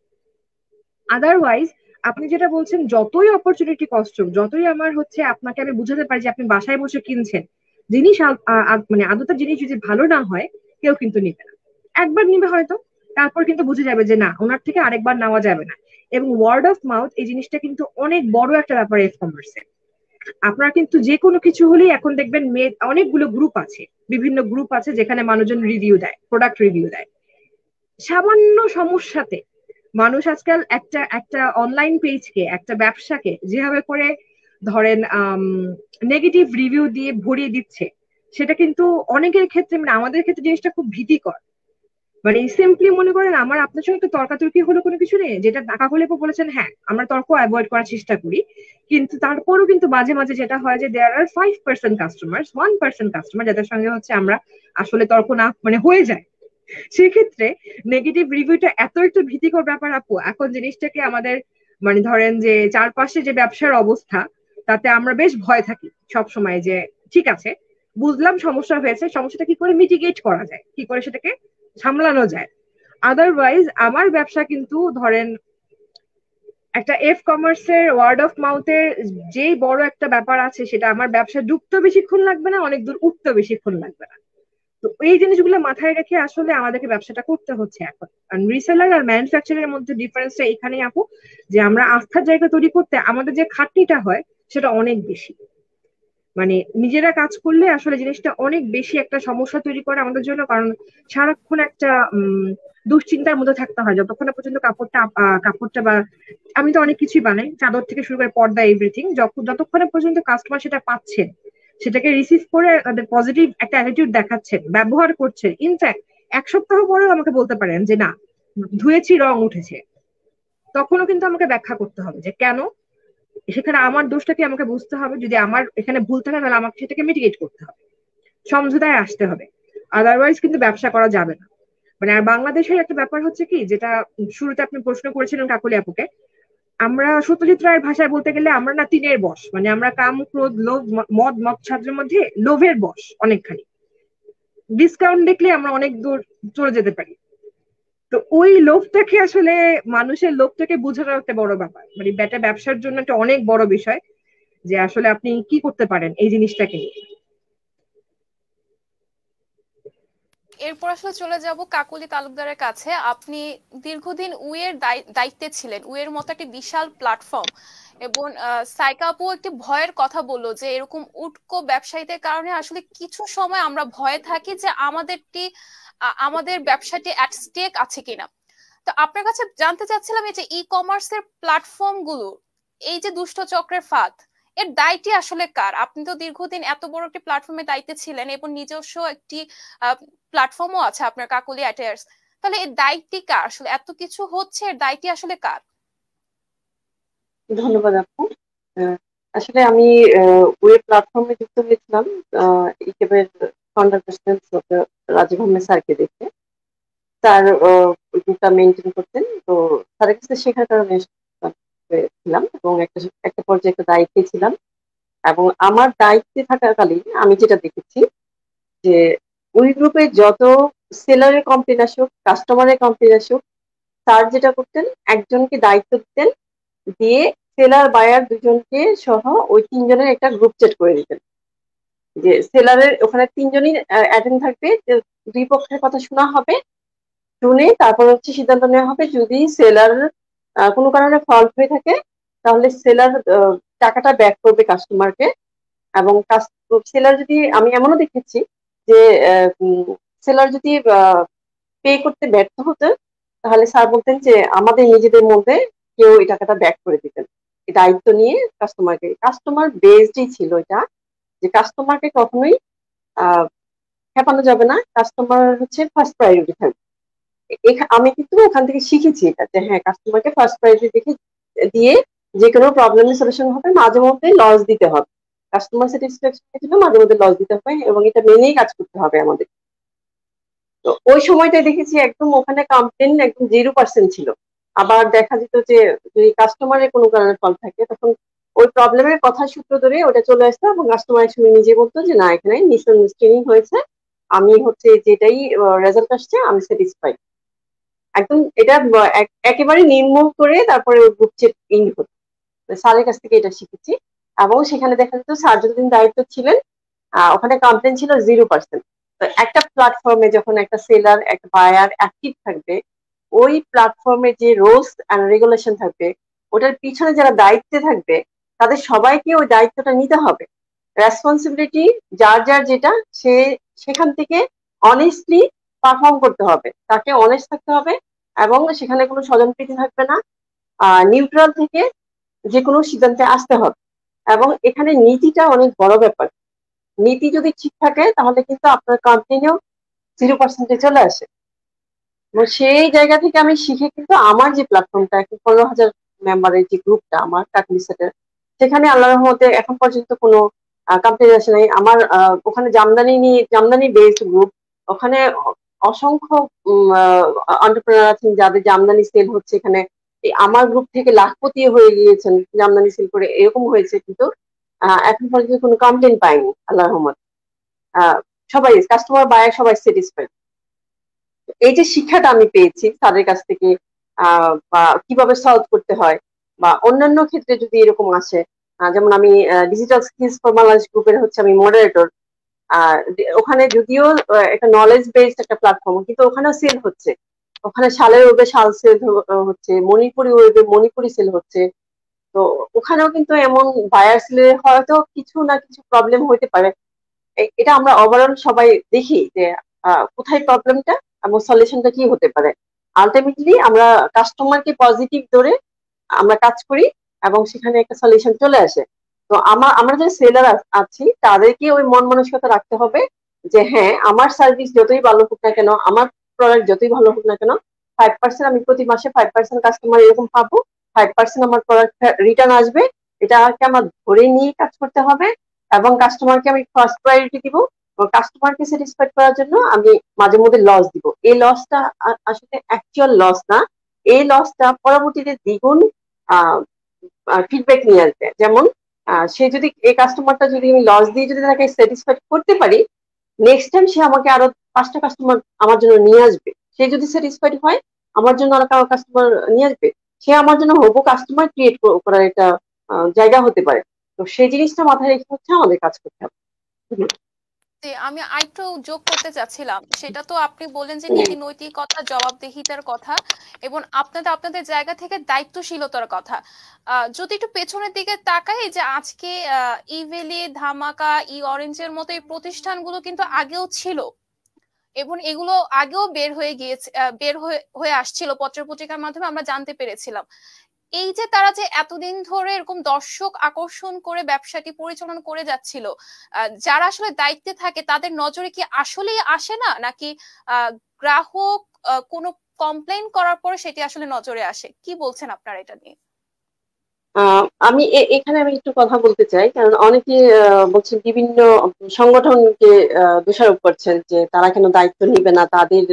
আদারওয়াইজ আপনি যেটা বলছেন, যতই অপরচুনিটি কস্ট হোক, যতই আমার হচ্ছে আপনাকে আমি বুঝাতে পারি যে আপনি বাসায় বসে কিনছেন, জিনিস মানে আদতের জিনিস যদি ভালো না হয়, কেউ কিন্তু নিবে না। একবার নিবে হয়তো, তারপর কিন্তু বুঝে যাবে যে না, ওনার থেকে আরেকবার নেওয়া যাবে না। এবং ওয়ার্ড অফ মাউথ এই জিনিসটা কিন্তু অনেক বড় একটা ব্যাপার এফ কমার্সে। আপনারা কিন্তু যে কোনো কিছু হলেই এখন দেখবেন অনেকগুলো গ্রুপ আছে, বিভিন্ন গ্রুপ আছে যেখানে মানুষজন রিভিউ দেয়, প্রোডাক্ট রিভিউ দেয়। সামান্য সমস্যাতে মানুষ আজকাল একটা একটা অনলাইন পেজকে, একটা ব্যবসাকে যেভাবে করে ধরেন নেগেটিভ রিভিউ দিয়ে ভরিয়ে দিচ্ছে, সেটা কিন্তু অনেকের ক্ষেত্রে, মানে আমাদের ক্ষেত্রে জিনিসটা খুব ভীতিকর। মানে সিম্পলি মনে করেন আমার আপনার সঙ্গে একটু তর্কাতর্কি হলো কোনো কিছু নেই, যেটা ঢাকা হলে বলেছেন, হ্যাঁ আমরা তর্ক অ্যাভয়েড করার চেষ্টা করি, কিন্তু তারপরও কিন্তু মাঝে মাঝে যেটা হয় যে দেয়ার আর 5% কাস্টমার, 1% কাস্টমার যাদের সঙ্গে হচ্ছে আমরা আসলে তর্ক না মানে হয়ে যায়। সেক্ষেত্রে নেগেটিভ রিভিউটা এত একটু ভীতিকর ব্যাপার আপু। এখন জিনিসটাকে আমাদের মানে ধরেন যে চারপাশে যে ব্যবসার অবস্থা, তাতে আমরা বেশ ভয় থাকি সব সময় যে ঠিক আছে, বুঝলাম সমস্যা হয়েছে, সমস্যাটা কি করে মিটিগেট করা যায়, কি করে সেটাকে সামলানো যায়। আদারওয়াইজ আমার ব্যবসা কিন্তু ধরেন একটা এফ কমার্সের ওয়ার্ড অফ মাউথের যেই বড় একটা ব্যাপার আছে, সেটা আমার ব্যবসা ডুবতে বেশিক্ষণ লাগবে না, অনেক দূর উঠতে বেশিক্ষণ লাগবে না। তো এই জিনিসগুলো মাথায় রেখে আসলে আমাদেরকে ব্যবসাটা করতে হচ্ছে এখন। কারণ রিসেলার আর ম্যানুফ্যাকচারের মধ্যে ডিফারেন্সটা এখানেই আপু, যে আমরা আস্থার জায়গা তৈরি করতে আমাদের যে খাটনিটা হয় সেটা অনেক বেশি। মানে নিজেরা কাজ করলে আসলে জিনিসটা অনেক বেশি একটা সমস্যা তৈরি করে আমাদের জন্য। কারণ সারাক্ষণ একটা দুশ্চিন্তার মধ্যে থাকতে হয় যতক্ষণ না পর্যন্ত কাপড়টা বা আমি তো অনেক কিছুই বানাই, চাদর থেকে শুরু করে পর্দা এভরিথিং, যতক্ষণ না পর্যন্ত কাস্টমার সেটা পাচ্ছেন, সেটাকে রিসিভ করে তাদের পজিটিভ একটা অ্যাটিটিউড দেখাচ্ছেন, ব্যবহার করছেন, ইনফ্যাক্ট 1 সপ্তাহ পরেও আমাকে বলতে পারেন যে না ধুয়েছি রং উঠেছে, তখনও কিন্তু আমাকে ব্যাখ্যা করতে হবে যে কেন। সেখানে আমার দোষটাকে আমাকে বুঝতে হবে, যদি আমার এখানে ভুল থাকে তাহলে আমাকে সেটাকে মিটিগেট করতে হবে, সমঝোতায় আসতে হবে, আদারওয়াইজ কিন্তু ব্যবসা করা যাবে না। মানে আর বাংলাদেশের একটা ব্যাপার হচ্ছে কি, যেটা শুরুতে আপনি প্রশ্ন করেছিলেন কাকলি আপুকে, আমরা সত্যজিৎ রায়ের ভাষায় বলতে গেলে আমরা না তিনের বশ, মানে আমরা কাম ক্রোধ লোভ মদ মৎসাদের মধ্যে লোভের বশ অনেকখানি। ডিসকাউন্ট দেখলে আমরা অনেক দূর চলে যেতে পারি। তো ওই লোভটাকে আসলে, মানুষের লোভটাকে বোঝানো একটা বড় ব্যাপার, মানে ব্যবসার জন্য একটা অনেক বড় বিষয়, যে আসলে আপনি কি করতে পারেন এই জিনিসটাকে নিয়ে। এরপর আসলে চলে যাব কাকলি তালুকদারের কাছে। আপনি দীর্ঘদিন উইয়ের দায়িত্বে ছিলেন, উইয়ের মতো একটি বিশাল প্ল্যাটফর্ম, এবং সাইকা আপু একটি ভয়ের কথা বললো যে এরকম উটকো ব্যবসায়ীদের কারণে আসলে কিছু সময় আমরা ভয়ে থাকি যে আমাদের ব্যবসাটি অ্যাট স্টেক আছে কিনা। তো আপনার কাছে জানতে চাচ্ছিলাম এই যে ই কমার্সের প্ল্যাটফর্ম গুলো, এই যে দুষ্ট চক্রের ফাঁদ, এর দায়টি আসলে কার? আপনি তো দীর্ঘদিন এত বড় একটি প্ল্যাটফর্মে দায়িত্বে ছিলেন এবং নিজস্ব একটি প্ল্যাটফর্মও আছে আপনার, কাকলি অ্যাটায়ার্স। তাহলে এর দায়টি কার? আসলে এত কিছু হচ্ছে, এর দায়টি আসলে কার? ধন্যবাদ আপু। আসলে আমি ওয়েব প্ল্যাটফর্মে যুক্ত হয়েছিলাম ইকেবের ফাউন্ডার প্রেসিডেন্ট রাজীব আহমেদ স্যারকে দেখে। স্যার গ্রুপটা মেনটেন করতেন, তো স্যারের কাছে শেখার কারণে ছিলাম এবং একটা একটা পর্যায়ে একটা দায়িত্বে ছিলাম। এবং আমার দায়িত্বে থাকাকালীন আমি যেটা দেখেছি যে ওই গ্রুপে যত সেলারের কমপ্লেন আসুক, কাস্টমারের কমপ্লেন আসুক, স্যার যেটা করতেন একজনকে দায়িত্ব দিতেন, দিয়ে সেলার বায়ার দুজনকে সহ ওই তিনজনের একটা গ্রুপ চ্যাট করে দিতেন, যে সেলারের ওখানে তিনজনই অ্যাটেন্ড থাকবে, যে দুই পক্ষের কথা শোনা হবে, শুনে তারপর হচ্ছে সিদ্ধান্ত নেওয়া হবে। যদি সেলার কোনো কারণে ফল্ট হয়ে থাকে তাহলে সেলার টাকাটা ব্যাক করবে কাস্টমারকে। এবং সেলার যদি, আমি এমনও দেখেছি যে সেলার যদি পে করতে ব্যর্থ হতো তাহলে স্যার বলতেন যে আমাদের নিজেদের মধ্যে কেউ এই টাকাটা ব্যাক করে দিতেন, এই দায়িত্ব নিয়ে কাস্টমার বেসডই ছিল এটা, যে কাস্টমারকে কখনোই খেপানো যাবে না, কাস্টমার হচ্ছে ফার্স্ট প্রায়োরিটি থাকবে। আমি কিন্তু ওখান থেকে শিখেছি এটা, যে হ্যাঁ কাস্টমারকে ফার্স্ট প্রায়োরিটি দেখে দিয়ে যে কোনো প্রবলেমের সলিউশন হবে, মাঝে মধ্যে লস দিতে হবে, কাস্টমার স্যাটিসফ্যাকশনের জন্য মাঝে মধ্যে লস দিতে হবে, এবং এটা মেনেই কাজ করতে হবে আমাদের। তো ওই সময়টা দেখেছি একদম ওখানে কমপ্লেন একদম 0% ছিল। আবার দেখা যেত যে যদি কাস্টমারের কোনো কারণে ফল থাকে তখন ওই প্রবলেমের কথা সূত্র ধরে ওটা চলে আসতো এবং কাস্টমার একসঙ্গে নিজে বলতো যে না এখানে মিসআন্ডারস্ট্যান্ডিং হয়েছে, আমি হচ্ছে যেটাই রেজাল্ট আসছে আমি স্যাটিসফাইড। একদম এটা একেবারে নির্মূল করে তারপরে ওই গ্রুপ চ্যাট ইন হতো। স্যারের কাছ থেকে এটা শিখেছি। এবং সেখানে দেখা যেত স্যার যতদিন দায়িত্ব ছিলেন ওখানে কমপ্লেন ছিল 0%। তো একটা প্ল্যাটফর্মে যখন একটা সেলার একটা বায়ার অ্যাক্টিভ থাকবে, ওই প্ল্যাটফর্মে যে রুলস এন্ড রেগুলেশন থাকবে ওটার পিছনে যারা দায়িত্বে থাকবে তাদের সবাইকে ওই দায়িত্বটা নিতে হবে। রেসপন্সিবিলিটি যার যার যেটা, সে সেখান থেকে অনেস্টলি পারফর্ম করতে হবে, তাকে অনেস্ট থাকতে হবে এবং সেখানে কোনো স্বজনপ্রীতি থাকবে না, নিউট্রাল থেকে যে কোনো সিদ্ধান্তে আসতে হবে। এবং এখানে নীতিটা অনেক বড় ব্যাপার, নীতি যদি ঠিক থাকে তাহলে কিন্তু আপনার কন্টিনিউ 0%-এ চলে আসে। এবং সেই জায়গা থেকে আমি শিখে কিন্তু আমার যে প্ল্যাটফর্মটা, 15,000 মেম্বারের যে গ্রুপটা আমার কাকলি সেটের, সেখানে আল্লাহর রহমতে এখন পর্যন্ত কোনো কমপ্লেন আসে নাই। আমার ওখানে জামদানি বেসড গ্রুপ, ওখানে অসংখ্য এন্টারপ্রেনার আছেন যাদের জামদানি সেল হচ্ছে। এখানে আমার গ্রুপ থেকে লাখপতি হয়ে গিয়েছেন জামদানি সেল করে, এরকম হয়েছে। কিন্তু এখন পর্যন্ত কোনো কমপ্লেন পাইনি আল্লাহর রহমতে। সবাই কাস্টমার বায়ার সবাই স্যাটিসফাইড। এই যে শিক্ষাটা আমি পেয়েছি তাদের কাছ থেকে, বা কিভাবে সলভ করতে হয়, বা অন্যান্য ক্ষেত্রে যদি এরকম আসে, যেমন আমি ডিজিটাল স্কিলস ফর বাংলাদেশ গ্রুপের হচ্ছে আমি মডারেটর। ওখানে যদিও একটা নলেজ বেসড একটা প্ল্যাটফর্ম, কিন্তু ওখানেও সেল হচ্ছে। ওখানে শালের ওয়েবে শাল সেল হচ্ছে, মণিপুরি ওয়েবে মণিপুরি সেল হচ্ছে। তো ওখানেও কিন্তু এমন বায়ার সেলের হয়তো কিছু না কিছু প্রবলেম হইতে পারে। এটা আমরা ওভারঅল সবাই দেখি যে কোথায় প্রবলেমটা এবং সলিউশনটা কি হতে পারে। আলটিমেটলি আমরা কাস্টমারকে পজিটিভ ধরে আমরা কাজ করি এবং সেখানে একটা সলিউশন চলে আসে। তো আমরা যে সেলার আছি তাদেরকে ওই মন মানসিকতা রাখতে হবে যে হ্যাঁ, আমার সার্ভিস যতই ভালো হোক না কেন, আমার প্রোডাক্ট যতই ভালো হোক না কেন, 5% আমি প্রতি মাসে 5% কাস্টমার এরকম পাবো, 5% আমার প্রোডাক্ট রিটার্ন আসবে। এটাকে আমার ধরে নিয়ে কাজ করতে হবে এবং কাস্টমারকে আমি ফার্স্ট প্রায়োরিটি দিব। কাস্টমারকে স্যাটিসফাইড করার জন্য আমি মাঝে মধ্যে লস দিব। এই লসটা আসলে অ্যাকচুয়াল লস না, এই লসটা পরবর্তীতে দ্বিগুণ ফিডব্যাক নিয়ে আসবে। যেমন সে যদি এই কাস্টমারটা যদি আমি লস দিয়ে যদি তাকে স্যাটিসফাইড করতে পারি, নেক্সট টাইম সে আমাকে আরো 5টা কাস্টমার আমার জন্য নিয়ে আসবে। সে যদি স্যাটিসফাইড হয়, আমার জন্য আরো কারো কাস্টমার নিয়ে আসবে। সে আমার জন্য হবু কাস্টমার ক্রিয়েট করার একটা জায়গা হতে পারে। তো সেই জিনিসটা মাথায় রেখে হচ্ছে আমাদের কাজ করতে হবে। আমি আরেকটু যোগ করতে চাচ্ছিলাম, সেটা তো আপনি বললেন যে নীতি নৈতিকতা, জবাবদিহিতার কথা এবং আপনাদের জায়গা থেকে দায়িত্বশীলতার কথা। যদি একটু পেছনের দিকে তাকাই, যে আজকে ইভেলি, ধামাকা, ই অরেঞ্জের মতো এই প্রতিষ্ঠানগুলো কিন্তু আগেও ছিল এবং এগুলো আগেও বের হয়ে আসছিল পত্রপত্রিকার মাধ্যমে, আমরা জানতে পেরেছিলাম। এই যে তারা যে এতদিন ধরে এরকম দর্শক আকর্ষণ করে ব্যবসাটি পরিচালনা করে যাচ্ছিল, যারা আসলে দায়িত্বে থাকে তাদের নজরে কি আসলেই আসে না, নাকি গ্রাহক কোনো কমপ্লেইন করার পরে সেটি আসলে নজরে আসে? কি বলছেন আপনারা এটা নিয়ে? আমি এখানে আমি একটু কথা বলতে চাই, কারণ অনেকে বলছেন বিভিন্ন সংগঠনকে দোষারোপ করছেন যে তারা কেন দায়িত্ব নিবে না, তাদের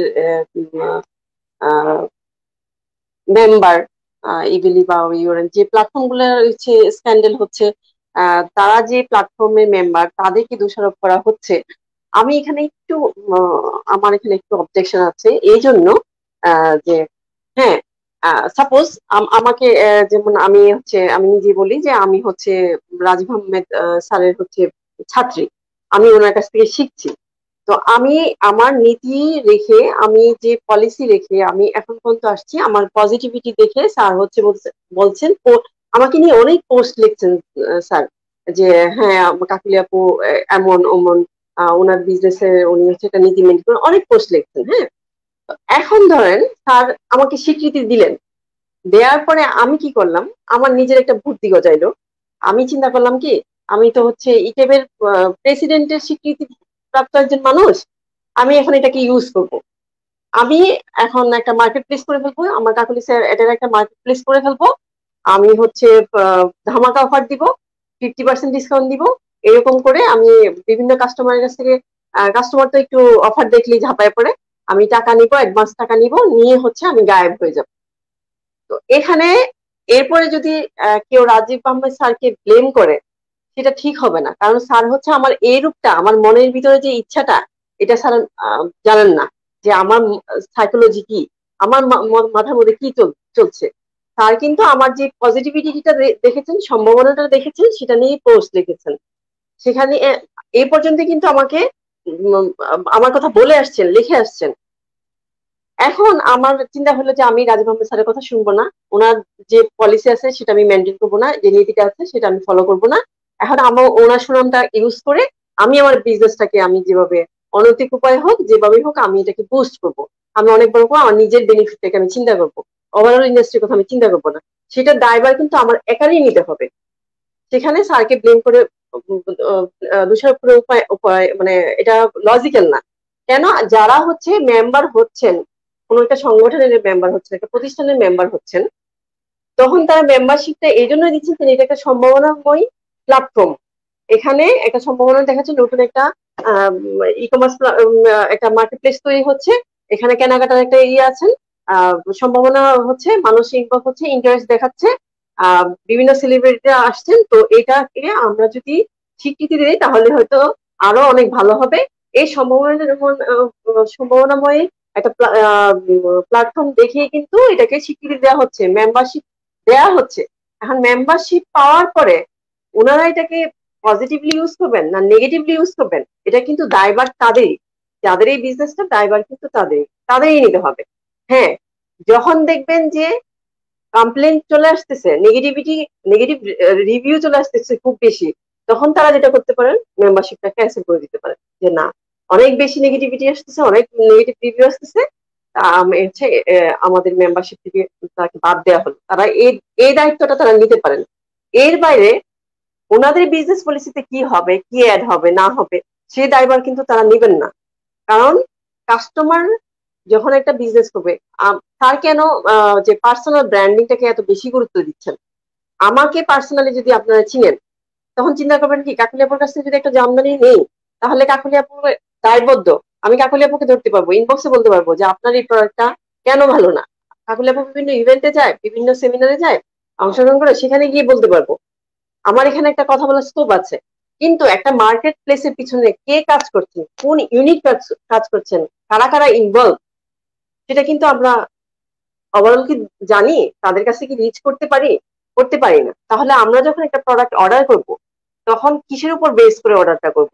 মেম্বার ইভিলি বা ইউরেন যে প্ল্যাটফর্ম গুলো হচ্ছে স্ক্যান্ডেল হচ্ছে, তারা যে প্ল্যাটফর্মের মেম্বার তাদেরকে দোষারোপ করা হচ্ছে। আমি এখানে একটু আমার এখানে একটু অবজেকশন আছে এই জন্য যে হ্যাঁ, সাপোজ আমাকে যেমন আমি নিজে বলি যে আমি হচ্ছে রাজীব আহমেদ স্যারের হচ্ছে ছাত্রী, আমি ওনার কাছ থেকে শিখছি। তো আমি আমার নীতি রেখে, আমি যে পলিসি রেখে আমি এখন পর্যন্ত আসছি, আমার পজিটিভিটি দেখে স্যার হচ্ছে বলছেন আমাকে নিয়ে অনেক পোস্ট লিখছেন স্যার, যে হ্যাঁ কাকুলি আপু এমন ওমন, ওনার বিজনেসে উনি হচ্ছে একটা নীতি মেনে করেন, অনেক পোস্ট লিখছেন। হ্যাঁ, এখন ধরেন স্যার আমাকে স্বীকৃতি দিলেন, দেওয়ার পরে আমি কি করলাম, আমার নিজের একটা বুদ্ধি গজাইলো। আমি চিন্তা করলাম কি, আমি তো হচ্ছে ইটেবের প্রেসিডেন্টের স্বীকৃতি প্রাপ্ত একজন মানুষ, আমি এখন এটাকে ইউজ করব। আমি এখন একটা মার্কেট প্লেস করে ফেলবো, আমার কাকুলি স্যার এটার একটা মার্কেট প্লেস করে ফেলবো। আমি হচ্ছে ধামাকা অফার দিব, 50% ডিসকাউন্ট দিব। এরকম করে আমি বিভিন্ন কাস্টমারের কাছ থেকে, কাস্টমার তো একটু অফার দেখলেই ঝাঁপায় পড়ে, আমি টাকা নিব, অ্যাডভান্স টাকা নিব, নিয়ে হচ্ছে আমি গায়েব হয়ে যাব। তো এখানে এরপরে যদি কেউ রাজীব আহমেদ স্যারকে ব্লেম করে, সেটা ঠিক হবে না। কারণ স্যার হচ্ছে আমার এই রূপটা, আমার মনের ভিতরে যে ইচ্ছাটা, এটা স্যার জানেন না যে আমার সাইকোলজি কি, আমার মাথার মধ্যে কি চলছে। স্যার কিন্তু আমার যে পজিটিভিটিটা দেখেছেন, সম্ভাবনাটা দেখেছেন, সেটা নিয়ে পোস্ট লিখেছেন। সেখানে এই পর্যন্ত কিন্তু আমাকে আমার কথা বলে আসছেন, লিখে আসছেন। এখন আমার চিন্তা হলো যে আমি রাজীব আহমেদ স্যারের কথা শুনবো না, ওনার যে পলিসি আছে সেটা আমি মেনটেন করবো না, যে নীতিটা আছে সেটা আমি ফলো করবো না। এখন আমার ওনার সুনামটা ইউজ করে আমি আমার বিজনেসটাকে আমি যেভাবে অনৈতিক উপায় হোক, যেভাবেই হোক, আমি এটাকে বুস্ট করবো। আমি অনেক বড় করে আমার নিজের বেনিফিটটাকে আমি চিন্তা করবো, ওভারঅল ইন্ডাস্ট্রির কথা আমি চিন্তা করবো না। সেটা দায়ভার কিন্তু আমার একারই নিতে হবে। সেখানে স্যারকে ব্লেম করে দোষারোপ করে উপায় উপায় মানে এটা লজিক্যাল না। কেন, যারা হচ্ছে মেম্বার হচ্ছেন, কোন একটা সংগঠনের মেম্বার হচ্ছেন, একটা প্রতিষ্ঠানের মেম্বার হচ্ছেন, তখন তারা মেম্বারশিপটা এই জন্য দিচ্ছেন এটা একটা সম্ভাবনাময় প্ল্যাটফর্ম। এখানে একটা সম্ভাবনা দেখাচ্ছে, নতুন একটা ই কমার্স একটা মার্কেট প্লেস তৈরি হচ্ছে, এখানে কেনাকাটার একটা ইয়ে আছেন, সম্ভাবনা হচ্ছে, মানুষ ইনভলভ হচ্ছে, ইন্টারেস্ট দেখাচ্ছে, বিভিন্ন সেলিব্রিটিরা আসছেন। তো এটাকে আমরা যদি স্বীকৃতি দিই তাহলে হয়তো আরো অনেক ভালো হবে। এই সম্ভাবনাময় একটা প্ল্যাটফর্ম দেখিয়ে কিন্তু এটাকে স্বীকৃতি দেওয়া হচ্ছে, মেম্বারশিপ দেওয়া হচ্ছে। এখন মেম্বারশিপ পাওয়ার পরে ওনারা এটাকে পজিটিভলি ইউজ করবেন না নেগেটিভলি ইউজ করবেন, এটা কিন্তু দায়ভার তাদেরই, যাদের এই বিজনেসটা দায়ভার কিন্তু তাদেরই নিতে হবে। হ্যাঁ, যখন দেখবেন যে কমপ্লেন চলে আসতেছে, নেগেটিভ রিভিউ চলে আসতেছে খুব বেশি, তখন তারা যেটা করতে পারেন, মেম্বারশিপটা ক্যান্সেল করে দিতে পারেন, যে না অনেক বেশি নেগেটিভিটি আসতেছে, অনেক নেগেটিভ রিভিউ আসতেছে, হচ্ছে আমাদের মেম্বারশিপ থেকে তাকে বাদ দেওয়া হলো। তারা এই দায়িত্বটা তারা নিতে পারেন। এর বাইরে ওনাদের বিজনেস পলিসিতে কি হবে, কি অ্যাড হবে না হবে, সেই দায়ভার কিন্তু তারা নেবেন না। কারণ কাস্টমার যখন একটা বিজনেস করবে, তার কেন যে পার্সোনাল ব্র্যান্ডিংটাকে এত বেশি গুরুত্ব দিচ্ছেন? আমাকে পার্সোনালি যদি আপনারা চিনেন, তখন চিন্তা করবেন কি কাকুলি আপুর কাছ থেকে যদি একটা জামদানি নেই, তাহলে কাকুলি আপু দায়বদ্ধ, আমি কাকুলি আপুকে ধরতে পারবো, ইনবক্সে বলতে পারবো যে আপনার এই প্রোডাক্টটা কেন ভালো না। কাকুলি আপু বিভিন্ন ইভেন্টে যায়, বিভিন্ন সেমিনারে যায়, অংশগ্রহণ করে, সেখানে গিয়ে বলতে পারবো আমার এখানে একটা কথা বলার স্কোপ আছে। কিন্তু একটা মার্কেট প্লেসের পিছনে কে কাজ করছেন, কোন ইউনিট কাজ করছেন, কারা কারা ইনভলভ, সেটা কিন্তু আমরা ওভারঅল কি জানি? তাদের কাছে কি রিচ করতে পারি না। তাহলে আমরা যখন একটা প্রোডাক্ট অর্ডার করব, তখন কিসের উপর বেস করে অর্ডারটা করব?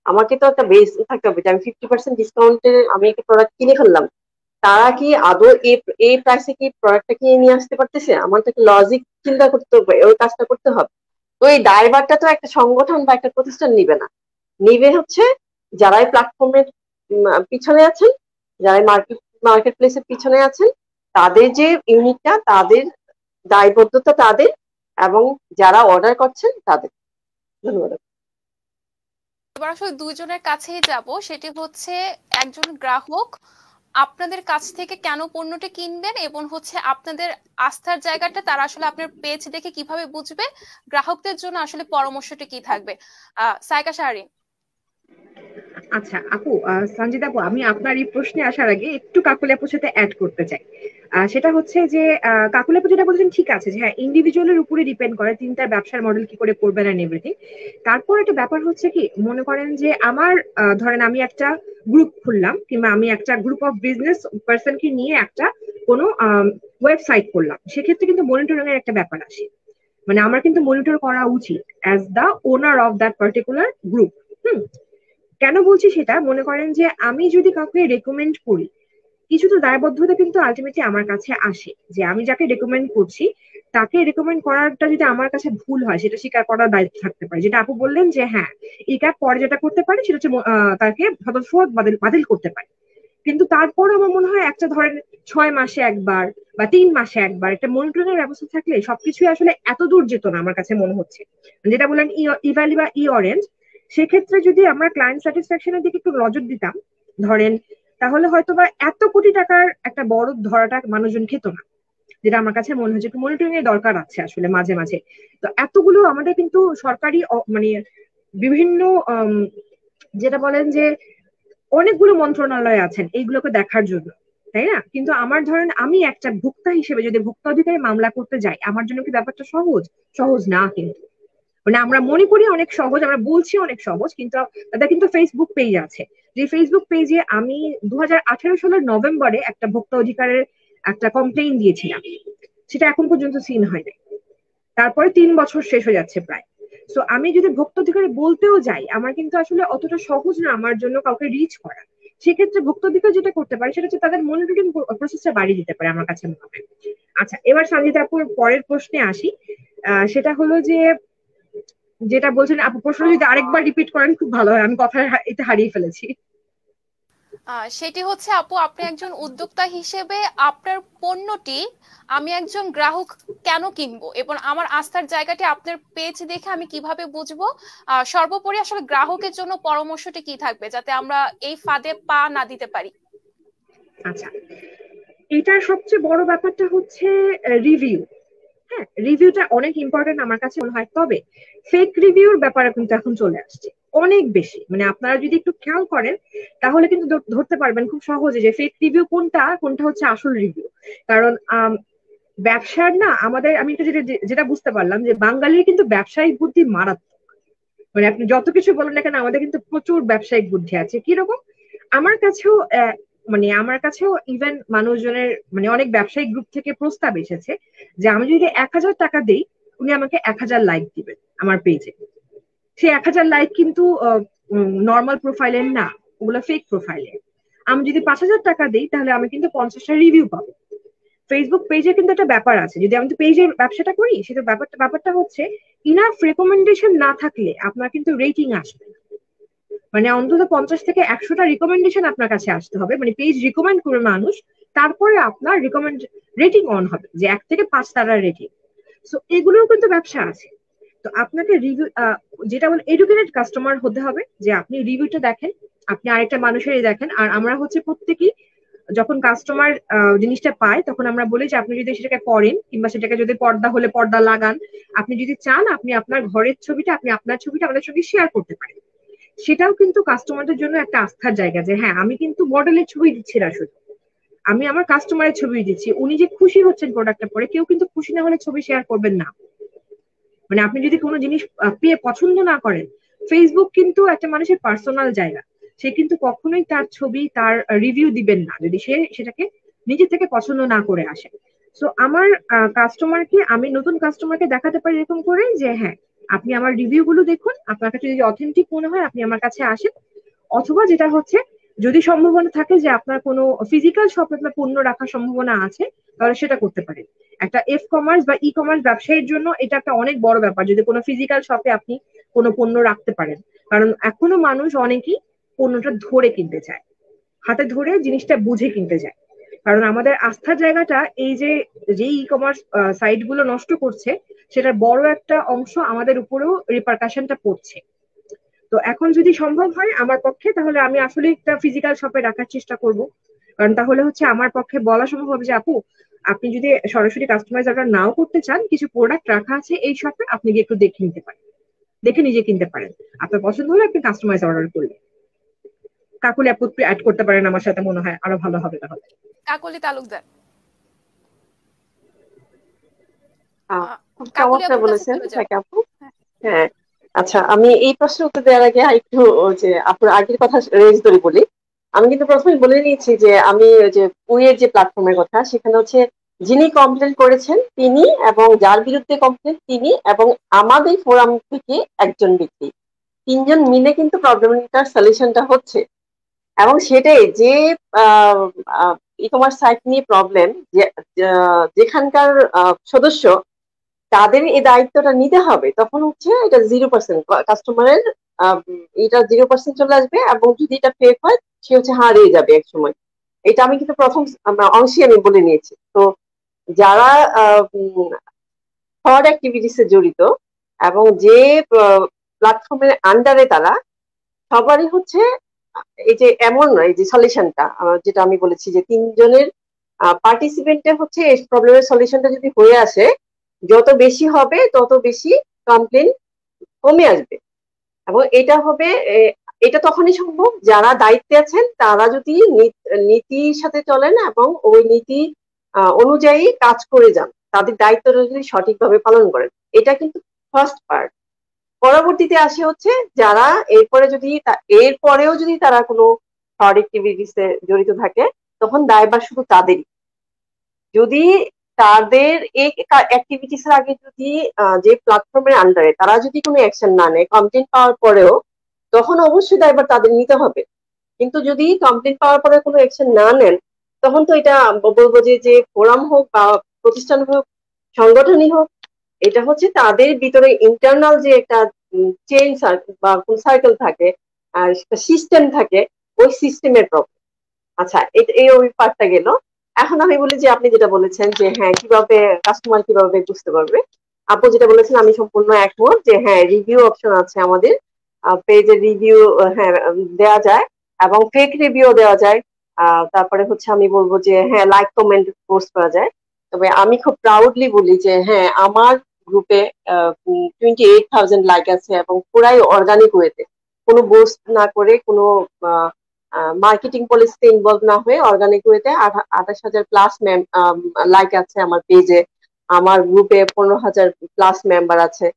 আমাকে তো একটা বেস থাকতে হবে যে আমি 50% ডিসকাউন্টে আমি একটা প্রোডাক্ট কিনে ফেললাম, তারা কি আদৌ এই প্রাইসে কি প্রোডাক্টটা কিনে নিয়ে আসতে পারতেছে? আমার তো একটা লজিক চিন্তা করতে হবে, ওই কাজটা করতে হবে। তো এই দায়ভারটা তো একটা সংগঠন বা একটা প্রতিষ্ঠান নিবে না, নিবে হচ্ছে যারা এই প্ল্যাটফর্মের পিছনে আছেন, যারা মার্কেট প্লেসের পিছনে আছেন, তাদের যে ইউনিটটা, তাদের দায়বদ্ধতা তাদের, এবং যারা অর্ডার করছেন তাদের। ধন্যবাদ। এবার আসলে দুইজনের কাছেই যাব, সেটি হচ্ছে একজন গ্রাহক আপনাদের কাছ থেকে কেন পণ্যটি কিনবেন, এবং হচ্ছে আপনাদের আস্থার জায়গাটা তারা আসলে আপনার পেজ দেখে কিভাবে বুঝবে, গ্রাহকদের জন্য আসলে পরামর্শটি কি থাকবে। সাইকা শাহরিন। আচ্ছা আপু, সঞ্জিত আপু, আমি আপনার এই প্রশ্নে আসার আগে একটু কাকুলি আপুর সাথে অ্যাড করতে চাই। সেটা হচ্ছে যে কাকুলি আপু যেটা বলছেন ঠিক আছে, যে হ্যাঁ ইন্ডিভিজুয়ালের উপরে ডিপেন্ড করে তিনি তার ব্যবসার মডেল কি করে করবেন এন্ড এভরিথিং। তারপর একটা ব্যাপার হচ্ছে কি, মনে করেন যে আমার ধরেন আমি একটা গ্রুপ খুললাম, কিংবা আমি একটা গ্রুপ অফ বিজনেস পার্সনকে নিয়ে একটা কোনো ওয়েবসাইট করলাম, সেক্ষেত্রে কিন্তু মনিটরিং এর একটা ব্যাপার আসে। মানে আমার কিন্তু মনিটর করা উচিত as the owner of that particular group. Hmm. কেন বলছি সেটা, মনে করেন যে আমি যদি কাউকে রেকমেন্ড করি, কিছু তো দায়বদ্ধতা কিন্তু আলটিমেটলি আমার কাছে আসে, যে আমি যাকে রেকমেন্ড করছি তাকে রেকমেন্ড করাটা যদি আমার কাছে ভুল হয়, সেটা স্বীকার করার দায়িত্ব থাকতে পারে। যেটা আপু বললেন যে হ্যাঁ, এই ক্যাব পরে যেটা করতে পারে সেটা হচ্ছে তাকে সদস্য বাতিল বাতিল করতে পারে। কিন্তু তারপর আমার মনে হয় একটা ধরেন 6 মাসে একবার বা 3 মাসে একবার একটা মনিটরিং এর ব্যবস্থা থাকলে সবকিছুই আসলে এত দূর যেত না আমার কাছে মনে হচ্ছে। যেটা বললেন ইভালি বা ই অরেঞ্জ, সেক্ষেত্রে যদি আমরা ক্লায়েন্ট স্যাটিসফ্যাকশনের দিকে একটু নজর দিতাম ধরেন, তাহলে হয়তো বা এত কোটি টাকার একটা বড় ধরাটা মানুষজন খেত না। যেটা আমার কাছে মনে হচ্ছে একটু মনিটরিং এর দরকার আছে আসলে মাঝে মাঝে। তো এতগুলো আমাদের কিন্তু সরকারি মানে বিভিন্ন যেটা বলেন যে অনেকগুলো মন্ত্রণালয় আছেন এইগুলোকে দেখার জন্য, তাই না? কিন্তু আমার ধরেন আমি একটা ভোক্তা হিসেবে যদি ভোক্তা অধিকারে মামলা করতে যাই, আমার জন্য কি ব্যাপারটা সহজ? সহজ না কিন্তু। মানে আমরা মনে করি অনেক সহজ, আমরা বলছি অনেক সহজ, কিন্তু তাদের কিন্তু ফেসবুক পেজ আছে, যে ফেসবুক পেজে আমি 2018 সালের নভেম্বরে একটা ভোক্তা অধিকারের একটা কমপ্লেইন দিয়েছিলাম, সেটা এখন পর্যন্ত সিন হয়নি। তারপরে 3 বছর শেষ হয়ে যাচ্ছে প্রায়। তো আমি যদি ভোক্তাধিকারে বলতেও যাই, আমার কিন্তু আসলে অতটা সহজ না আমার জন্য কাউকে রিচ করা। সেক্ষেত্রে ভোক্তাধিকার যেটা করতে পারে সেটা হচ্ছে তাদের মনিটরিং প্রসেসটা বাড়িয়ে দিতে পারে আমার কাছে মনে হয়। আচ্ছা, এবার সঞ্জিতা আপুর পরের প্রশ্নে আসি। সেটা হলো যে যেটা বলছেন আপু, প্রশ্ন যদি আরেকবার রিপিট করেন খুব ভালো হয়, আমি কথা এতে হারিয়ে ফেলেছি। সেটি হচ্ছে আপু, আপনি একজন উদ্যোক্তা হিসেবে আপনার পণ্যটি আমি একজন গ্রাহক কেন কিনবো, এবং আমার আস্থার জায়গাটি আপনার পেজ দেখে আমি কিভাবে বুঝবো। সর্বোপরি আসলে গ্রাহকের জন্য পরামর্শটি কি থাকবে, যাতে আমরা এই ফাঁদে পা না দিতে পারি। আচ্ছা, এটার সবচেয়ে বড় ব্যাপারটা হচ্ছে রিভিউ। হ্যাঁ, রিভিউটা অনেক ইম্পর্টেন্ট আমার কাছে মনে হয়। তবে ফেক রিভিউর ব্যাপারে কিন্তু এখন চলে আসছে অনেক বেশি। মানে আপনারা যদি একটু খেয়াল করেন তাহলে কিন্তু ধরতে পারবেন খুব সহজে যে ফেক রিভিউ কোনটা কোনটা হচ্ছে আসল রিভিউ। কারণ ব্যবসার না আমাদের, আমি এটা যেটা যেটা বুঝতে পারলাম যে বাঙালির কিন্তু ব্যবসায়িক বুদ্ধি মারাত্মক। মানে আপনি যত কিছু বলেন না কেন, আমাদের কিন্তু প্রচুর ব্যবসায়িক বুদ্ধি আছে। কিরকম, আমার কাছেও আমার কাছেও ইভেন মানুষজনের মানে অনেক ব্যবসায়িক গ্রুপ থেকে প্রস্তাব এসেছে যে আমি যদি 1000 টাকা দিই, উনি আমাকে 1000 লাইক দিবেন আমার পেজে। সে 1,000 লাইক কিন্তু নর্মাল প্রোফাইলের না, ওগুলো ফেক প্রোফাইলের। আমি যদি 5,000 টাকা দিই তাহলে আমি কিন্তু 50টা রিভিউ পাবো। ফেসবুক পেজে কিন্তু একটা ব্যাপার আছে, যদি আমি পেজের ব্যবসাটা করি সেটা ব্যাপারটা হচ্ছে ইনাফ রেকমেন্ডেশন না থাকলে আপনার কিন্তু রেটিং আসবে না। মানে অন্তত 50 থেকে 100টা রিকমেন্ডেশন আপনার কাছে আসতে হবে, মানে পেজ রিকমেন্ড করে মানুষ, তারপরে আপনার রেটিং অন হবে, যে 1 থেকে 5 তারার রেটিং। সো এগুলোও কিন্তু ব্যবসা আছে। তো আপনাকে রিভিউ, যেটা বলে এডুকেটেড কাস্টমার হতে হবে, যে আপনি রিভিউটা দেখেন, আপনি আরেকটা মানুষেরই দেখেন। আর আমরা হচ্ছে প্রত্যেকেই যখন কাস্টমার জিনিসটা পায় তখন আমরা বলি যে আপনি যদি সেটাকে পড়েন, কিংবা সেটাকে যদি পর্দা হলে পর্দা লাগান, আপনি যদি চান আপনি আপনার ঘরের ছবিটা, আপনি আপনার ছবিটা আমাদের সঙ্গে শেয়ার করতে পারেন। সেটাও কিন্তু কাস্টমারদের জন্য একটা আস্থার জায়গা, যে হ্যাঁ আমি কিন্তু মডেলের ছবি দিচ্ছি না শুধু, আমি আমার কাস্টমারের ছবি দিচ্ছি, উনি যে খুশি হচ্ছেন প্রোডাক্টটা পরে, কেউ কিন্তু খুশি না হলে ছবি শেয়ার করবেন না। মানে আপনি যদি কোনো জিনিস পেয়ে পছন্দ না করেন, ফেসবুক কিন্তু একটা মানুষের পার্সোনাল জায়গা, সে কিন্তু কখনোই তার ছবি, তার রিভিউ দিবেন না যদি সে সেটাকে নিজে থেকে পছন্দ না করে আসে। সো আমার কাস্টমারকে, আমি নতুন কাস্টমারকে দেখাতে পারি এরকম করে যে হ্যাঁ আপনি আমার রিভিউ গুলো দেখুন, আপনার কাছে যদি অথেন্টিক মনে হয় আপনি আমার কাছে আসেন। অথবা যেটা হচ্ছে, যদি সম্ভাবনা থাকে যে আপনার কোনো ফিজিক্যাল শপে আপনার পণ্য রাখার সম্ভাবনা আছে, তাহলে সেটা করতে পারেন। একটা এফ কমার্স বা ই কমার্স ব্যবসায়ীর জন্য এটা একটা অনেক বড় ব্যাপার, যদি কোনো ফিজিক্যাল শপে আপনি কোনো পণ্য রাখতে পারেন। কারণ এখনো মানুষ অনেকেই পণ্যটা ধরে কিনতে চায়, হাতে ধরে জিনিসটা বুঝে কিনতে চায়। কারণ আমাদের আস্থার জায়গাটা এই যে ই কমার্স সাইট গুলো নষ্ট করছে, সেটার বড় একটা অংশ আমাদের উপরেও রিপারকাশনটা পড়ছে। তো এখন যদি সম্ভব হয় আমার পক্ষে, তাহলে আমি আসলে একটা ফিজিক্যাল শপে রাখার চেষ্টা করব। কারণ তাহলে হচ্ছে আমার পক্ষে বলা সম্ভব হবে যে আপু, আপনি যদি সরাসরি কাস্টমাইজ অর্ডার নাও করতে চান, কিছু প্রোডাক্ট রাখা আছে এই শপে, আপনি গিয়ে একটু দেখে নিতে পারেন, দেখে নিজে কিনতে পারেন। আপনার পছন্দ হলে আপনি কাস্টমাইজ অর্ডার করলেন। কাকুলি আপু অ্যাড করতে পারেন আমার সাথে, মনে হয় আরো ভালো হবে তাহলে। কাকলি তালুকদার, খুব কাকলি চমৎকার আপুর কাছে বলেছেন চলে যাও। আপু। হ্যাঁ, আচ্ছা, আমি এই প্রশ্ন উত্তর দেওয়ার আগে একটু যে আপুর আগের কথা রেজ ধরে বলি। আমি কিন্তু প্রথমে বলে নিয়েছি যে আমি যে উইয়ের যে প্ল্যাটফর্মের কথা, সেখানে হচ্ছে যিনি কমপ্লেন করেছেন তিনি, এবং যার বিরুদ্ধে কমপ্লেন তিনি, এবং আমাদের ফোরাম থেকে একজন ব্যক্তি, তিনজন মিলে কিন্তু প্রবলেমটার সলিউশনটা হচ্ছে। এবং সেটাই যে ই কমার্স সাইট নিয়ে প্রবলেম, যেখানকার সদস্য, তাদের এই দায়িত্বটা নিতে হবে, তখন হচ্ছে এটা 0% কাস্টমারের এটা 0% চলে আসবে, এবং যদি এটা ফেক হয় সে হচ্ছে হারিয়ে যাবে এক সময়। এটা আমি কিন্তু প্রথম অংশে আমি বলে নিয়েছি। তো যারা ফ্রড অ্যাক্টিভিটিসে জড়িত এবং যে প্ল্যাটফর্মের আন্ডারে, তারা সবারই হচ্ছে এই যে এমন নয়, যে সলিউশনটা যেটা আমি বলেছি যে তিনজনের পার্টিসিপেন্টের হচ্ছে এই প্রবলেমের সলিউশনটা যদি হয়ে আসে, যত বেশি হবে তত বেশি কমপ্লেন কমে আসবে। এবং এটা হবে, এটা তখনই সম্ভব যারা দায়িত্বে আছেন তারা যদি নীতির সাথে চলেন এবং ওই নীতি অনুযায়ী কাজ করে যান, তাদের দায়িত্বটা যদি সঠিকভাবে পালন করেন। এটা কিন্তু ফার্স্ট পার্ট। পরবর্তীতে আসে হচ্ছে যারা এরপরেও যদি তারা কোনো ফ্রড অ্যাক্টিভিটিসে জড়িত থাকে, তখন দায়ভার শুধু তাদেরই। যদি তাদের এই অ্যাক্টিভিটিস এর আগে যদি যে প্ল্যাটফর্মের আন্ডারে তারা যদি কোনো অ্যাকশন না নেয় কমপ্লেন পাওয়ার পরেও, তখন অবশ্যই দায়ভার তাদের নিতে হবে। কিন্তু যদি কমপ্লেন পাওয়ার পরে কোনো অ্যাকশন না নেন, তখন তো এটা বলবো যে ফোরাম হোক বা প্রতিষ্ঠান হোক, সংগঠনই হোক, এটা হচ্ছে তাদের ভিতরে ইন্টারনাল যে একটা চেইন বা কোন সার্কেল থাকে, আর সিস্টেম থাকে, ওই সিস্টেমের প্রবলেম। আচ্ছা, এই ওই পার্টটা গেল। এখন আমি বলি যে আপনি যেটা বলেছেন যে হ্যাঁ, কিভাবে কাস্টমার কিভাবে বুঝতে পারবে। আপু যেটা বলেছেন আমি সম্পূর্ণ একমত যে হ্যাঁ, রিভিউ অপশন আছে আমাদের পেজের, রিভিউ হ্যাঁ দেওয়া যায়, এবং ফেক রিভিউ দেওয়া যায়। তারপরে হচ্ছে আমি বলবো যে হ্যাঁ, লাইক কমেন্ট পোস্ট করা যায়। তবে আমি খুব প্রাউডলি বলি যে হ্যাঁ, আমার গ্রুপে 28,000 লাইক আছে, এবং পুরাই অর্গানিক ওয়েতে, কোনো বুস্ট না করে, কোনো মার্কেটিং পলিসিতে ইনভলভ না হয়ে অর্গানিক ওয়েতে 28,000 প্লাস লাইক আছে আমার পেজে। আমার গ্রুপে 15,000 প্লাস মেম্বার আছে।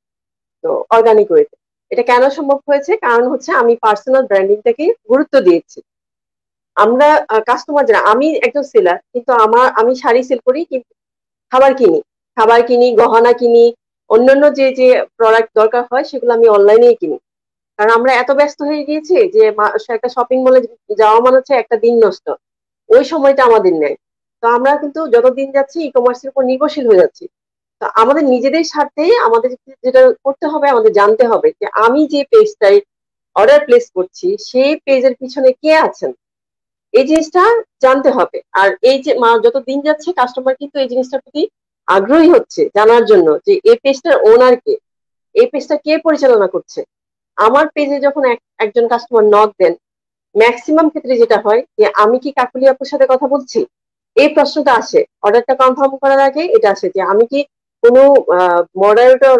তো অর্গানিক ওয়েতে এটা কেন সম্ভব হয়েছে? কারণ হচ্ছে আমি পার্সোনাল ব্র্যান্ডিংটাকে গুরুত্ব দিয়েছি। আমরা কাস্টমার যারা, আমি একজন সেলার, কিন্তু আমি শাড়ি সেল করি, কিন্তু খাবার কিনি, গহনা কিনি, অন্যান্য যে যে প্রোডাক্ট দরকার হয় সেগুলো আমি অনলাইনেই কিনি। কারণ আমরা এত ব্যস্ত হয়ে গিয়েছি যে একটা শপিং মলে যাওয়া মানে হচ্ছে একটা দিন নষ্ট, ওই সময়টা আমাদের নেই। তো আমরা কিন্তু যত দিন যাচ্ছি ই কমার্সের উপর নির্ভরশীল হয়ে যাচ্ছি। তো আমাদের নিজেদের স্বার্থে আমাদের যেটা করতে হবে, আমাদের জানতে হবে যে আমি যে পেজটাই অর্ডার প্লেস করছি সেই পেজের পিছনে কে আছেন, এই জিনিসটা জানতে হবে। আর এই যে যত দিন যাচ্ছে কাস্টমার কিন্তু এই জিনিসটার প্রতি আগ্রহী হচ্ছে জানার জন্য যে এই পেজটার ওনার কে, এই পেজটা কে পরিচালনা করছে। আমার পেজে যখন একজন কাস্টমার নক দেন, ম্যাক্সিমাম ক্ষেত্রে যেটা হয় যে আমি কি কাকুলি আপুর সাথে কথা বলছি, এই প্রশ্নটা আসে অর্ডারটা কনফার্ম করার আগে। এটা আসে যে আমি কি কোনো মডারেটর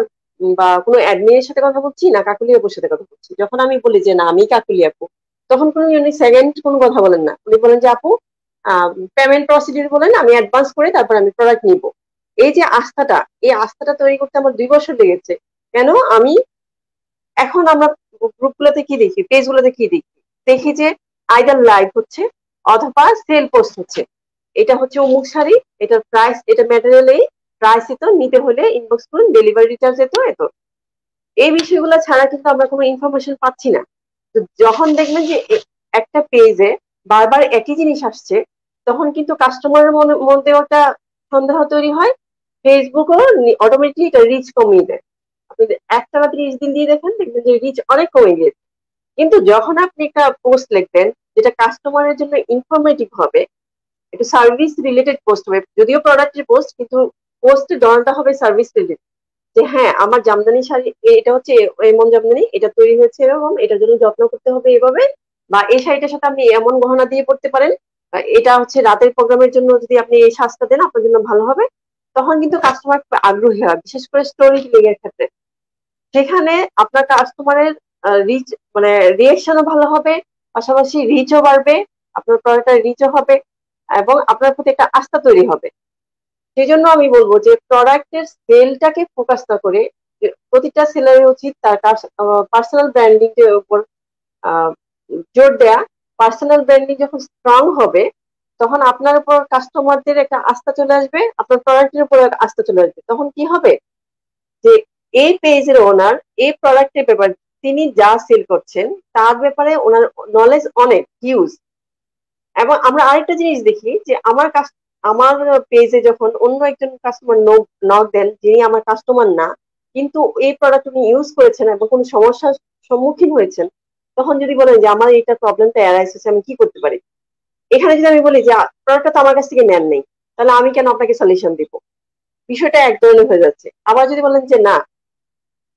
বা কোনো অ্যাডমিনের সাথে কথা বলছি না কাকুলি আপুর সাথে কথা বলছি। যখন আমি বলি যে না আমি কাকুলি আপু, তখন উনি সেকেন্ড কোনো কথা বলেন না, উনি বলেন যে আপু পেমেন্ট প্রসিডিউর বলেন, আমি অ্যাডভান্স করে তারপর আমি প্রোডাক্ট নিব। এই যে আস্থাটা, এই আস্থাটা তৈরি করতে আমার 2 বছর লেগেছে। কেন? আমি এখন আমরা গ্রুপগুলোতে কি দেখি, পেজগুলোতে কি দেখি, দেখি যে আইদার লাইভ হচ্ছে অথবা সেল পোস্ট হচ্ছে। এটা হচ্ছে অমুক শাড়ি, এটার প্রাইস, এটা ম্যাটেরিয়াল, এই প্রাইস এত, নিতে হলে ইনবক্স করুন, ডেলিভারি চার্জ এত এত। এই বিষয়গুলো ছাড়া কিন্তু আমরা কোনো ইনফরমেশন পাচ্ছি না। তো যখন দেখবেন যে একটা পেজে বারবার একই জিনিস আসছে, তখন কিন্তু কাস্টমারের মধ্যে একটা সন্দেহ তৈরি হয়। ফেসবুকও অটোমেটিকলি এটা রিচ কমিয়ে দেয়। আপনি একটা বা 30 দিন দিয়ে দেখেন, দেখবেন যে রিচ অনেক কমে গিয়েছে। কিন্তু যখন আপনি একটা পোস্ট লিখবেন যেটা কাস্টমারের জন্য ইনফরমেটিভ হবে, একটু সার্ভিস রিলেটেড পোস্ট হবে, যদিও প্রোডাক্টের পোস্ট, কিন্তু পোস্টের ধরনটা হবে সার্ভিস রিলেটেড। যে হ্যাঁ আমার জামদানি শাড়ি এটা হচ্ছে এমন জামদানি, এটা তৈরি হয়েছে এরকম, এটার জন্য যত্ন করতে হবে এভাবে, বা এই শাড়িটার সাথে আপনি এমন গহনা দিয়ে পড়তে পারেন, এটা হচ্ছে রাতের প্রোগ্রামের জন্য যদি আপনি এই সাজটা দেন আপনার জন্য ভালো হবে। তখন কিন্তু কাস্টমার আগ্রহী হয়, বিশেষ করে স্টোরি টেলিং এর ক্ষেত্রে। সেখানে আপনার কাস্টমারের রিচ মানে রিয়েকশনও ভালো হবে, পাশাপাশি রিচও বাড়বে, আপনার প্রোডাক্টের রিচও হবে, এবং আপনার প্রতি একটা আস্থা তৈরি হবে। সেই জন্য আমি বলবো যে প্রোডাক্টের সেলটাকে ফোকাস না করে প্রতিটা সেলারের উচিত তার পার্সোনাল ব্র্যান্ডিং এর উপর জোর দেয়া। পার্সোনাল ব্র্যান্ডিং যখন স্ট্রং হবে, তখন আপনার উপর কাস্টমারদের একটা আস্থা চলে আসবে, আপনার প্রোডাক্টের উপর আস্থা চলে আসবে। তখন কি হবে যে এই পেজের ওনার এই প্রোডাক্টের ব্যাপারে, তিনি যা সেল করছেন তার ব্যাপারে ওনার নলেজ অনেক হিউজ। এবং আমরা আরেকটা জিনিস দেখি যে আমার পেজে যখন অন্য একজন কাস্টমার নক দেন যিনি আমার কাস্টমার না, কিন্তু এই প্রোডাক্ট উনি ইউজ করেছেন এবং কোনো সমস্যার সম্মুখীন হয়েছেন, তখন যদি বলেন যে আমার এইটা প্রবলেমটা অ্যারাইজ হচ্ছে, আমি কি করতে পারি। এখানে যদি আমি বলি যে প্রোডাক্টটা তো আমার কাছ থেকে নেন নেই, তাহলে আমি কেন আপনাকে সলিউশন দিব, বিষয়টা এক ধরনের হয়ে যাচ্ছে। আবার যদি বলেন যে না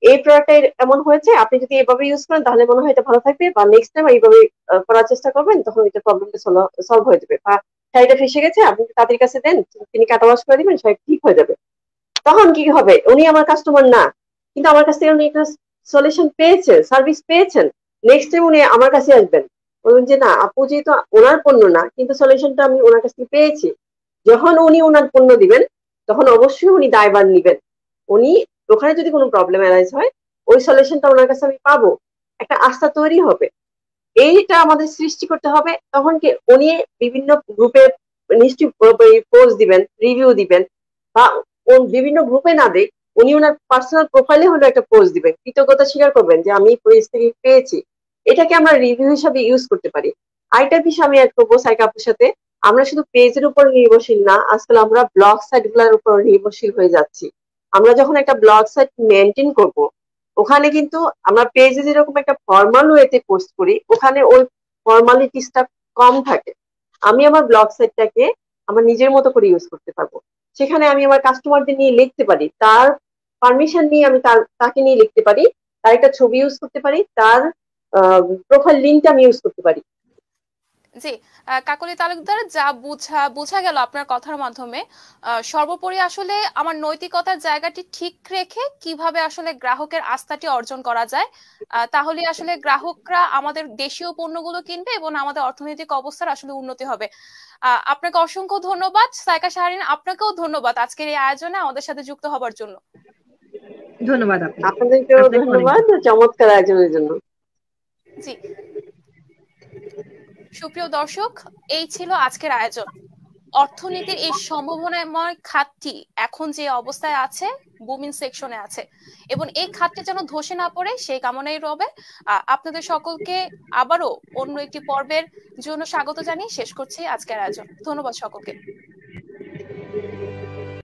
এই প্রোডাক্টটা এমন হয়েছে, আপনি যদি এভাবে ইউজ করেন তাহলে মনে হয় এটা ভালো থাকবে, বা নেক্সট টাইম এইভাবে করার চেষ্টা করবেন, তখন এটা প্রবলেমটা সলভ হয়ে যাবে। বা শাড়িটা ফেসে গেছে, আপনি তাদের কাছে দেন, তিনি কাটা ওয়াশ করে দিবেন, শাড়ি ঠিক হয়ে যাবে। তখন কি হবে, উনি আমার কাস্টমার না, কিন্তু আমার কাছ থেকে উনি একটা সলিউশন পেয়েছেন, সার্ভিস পেয়েছেন। নেক্সট টাইম উনি আমার কাছে আসবেন, বলবেন যে না আপু যেহেতু ওনার পণ্য না, কিন্তু সলিউশনটা আমি ওনার কাছ থেকে পেয়েছি। যখন উনি ওনার পণ্য দিবেন, তখন অবশ্যই উনি দায়ভার নিবেন। উনি ওখানে যদি কোনো প্রবলেম অ্যারাইজ হয়, ওই সলিউশনটা ওনার কাছে আমি পাবো, একটা আস্থা তৈরি হবে। এইটা আমাদের সৃষ্টি করতে হবে। তখন কি উনি বিভিন্ন গ্রুপে নিশ্চয়ই পোস্ট দিবেন, রিভিউ দিবেন, বা বিভিন্ন গ্রুপে না দেখ, উনি ওনার পার্সোনাল প্রোফাইলে হলো একটা পোস্ট দিবেন, কৃতজ্ঞতা স্বীকার করবেন যে আমি পেজ থেকে পেয়েছি। এটাকে আমরা রিভিউ হিসাবে ইউজ করতে পারি। আরেকটা বিষয় আমি অ্যাড করবো সাইকা আপুর সাথে, আমরা শুধু পেজের উপর নির্ভরশীল না, আজকাল আমরা ব্লগ সাইট গুলোর উপর নির্ভরশীল হয়ে যাচ্ছি। আমরা যখন একটা ব্লগ সাইট মেনটেন করব, ওখানে কিন্তু আমরা পেজে যেরকম একটা ফর্মাল ওয়েতে পোস্ট করি, ওখানে ওই ফর্মালিটিসটা কম থাকে। আমি আমার ব্লগ সাইটটাকে আমার নিজের মতো করে ইউজ করতে পারবো। সেখানে আমি আমার কাস্টমারদের নিয়ে লিখতে পারি, তার পারমিশন নিয়ে আমি তাকে নিয়ে লিখতে পারি, তার একটা ছবি ইউজ করতে পারি, তার প্রোফাইল লিঙ্কটা আমি ইউজ করতে পারি। জি, কাকলি তালুকদার, যা বোঝা গেল আপনার কথার মাধ্যমে, সর্বোপরি আসলে আমার নৈতিকতার জায়গাটি ঠিক রেখে কিভাবে আসলে গ্রাহকের আস্থাটি অর্জন করা যায়, তাহলে আসলে গ্রাহকরা আমাদের দেশীয় পণ্যগুলো কিনবে এবং আমাদের অর্থনৈতিক অবস্থার আসলে উন্নতি হবে। আপনাকে অসংখ্য ধন্যবাদ সাইকা শাহরিন, আপনাকেও ধন্যবাদ আজকের এই আয়োজনে আমাদের সাথে যুক্ত হবার জন্য। ধন্যবাদ আপনাদেরকেও ধন্যবাদ চমৎকার আয়োজনের জন্য। জি, সুপ্রিয় দর্শক, এই ছিল আজকের আয়োজন। অর্থনীতির এই সম্ভাবনাময় খাতটি এখন যে অবস্থায় আছে, বুমিং সেকশনে আছে, এবং এই খাতটি যেন ধসে না পড়ে সেই কামনাই রবে। আপনাদের সকলকে আবারও অন্য একটি পর্বের জন্য স্বাগত জানিয়ে শেষ করছি আজকের আয়োজন। ধন্যবাদ সকলকে।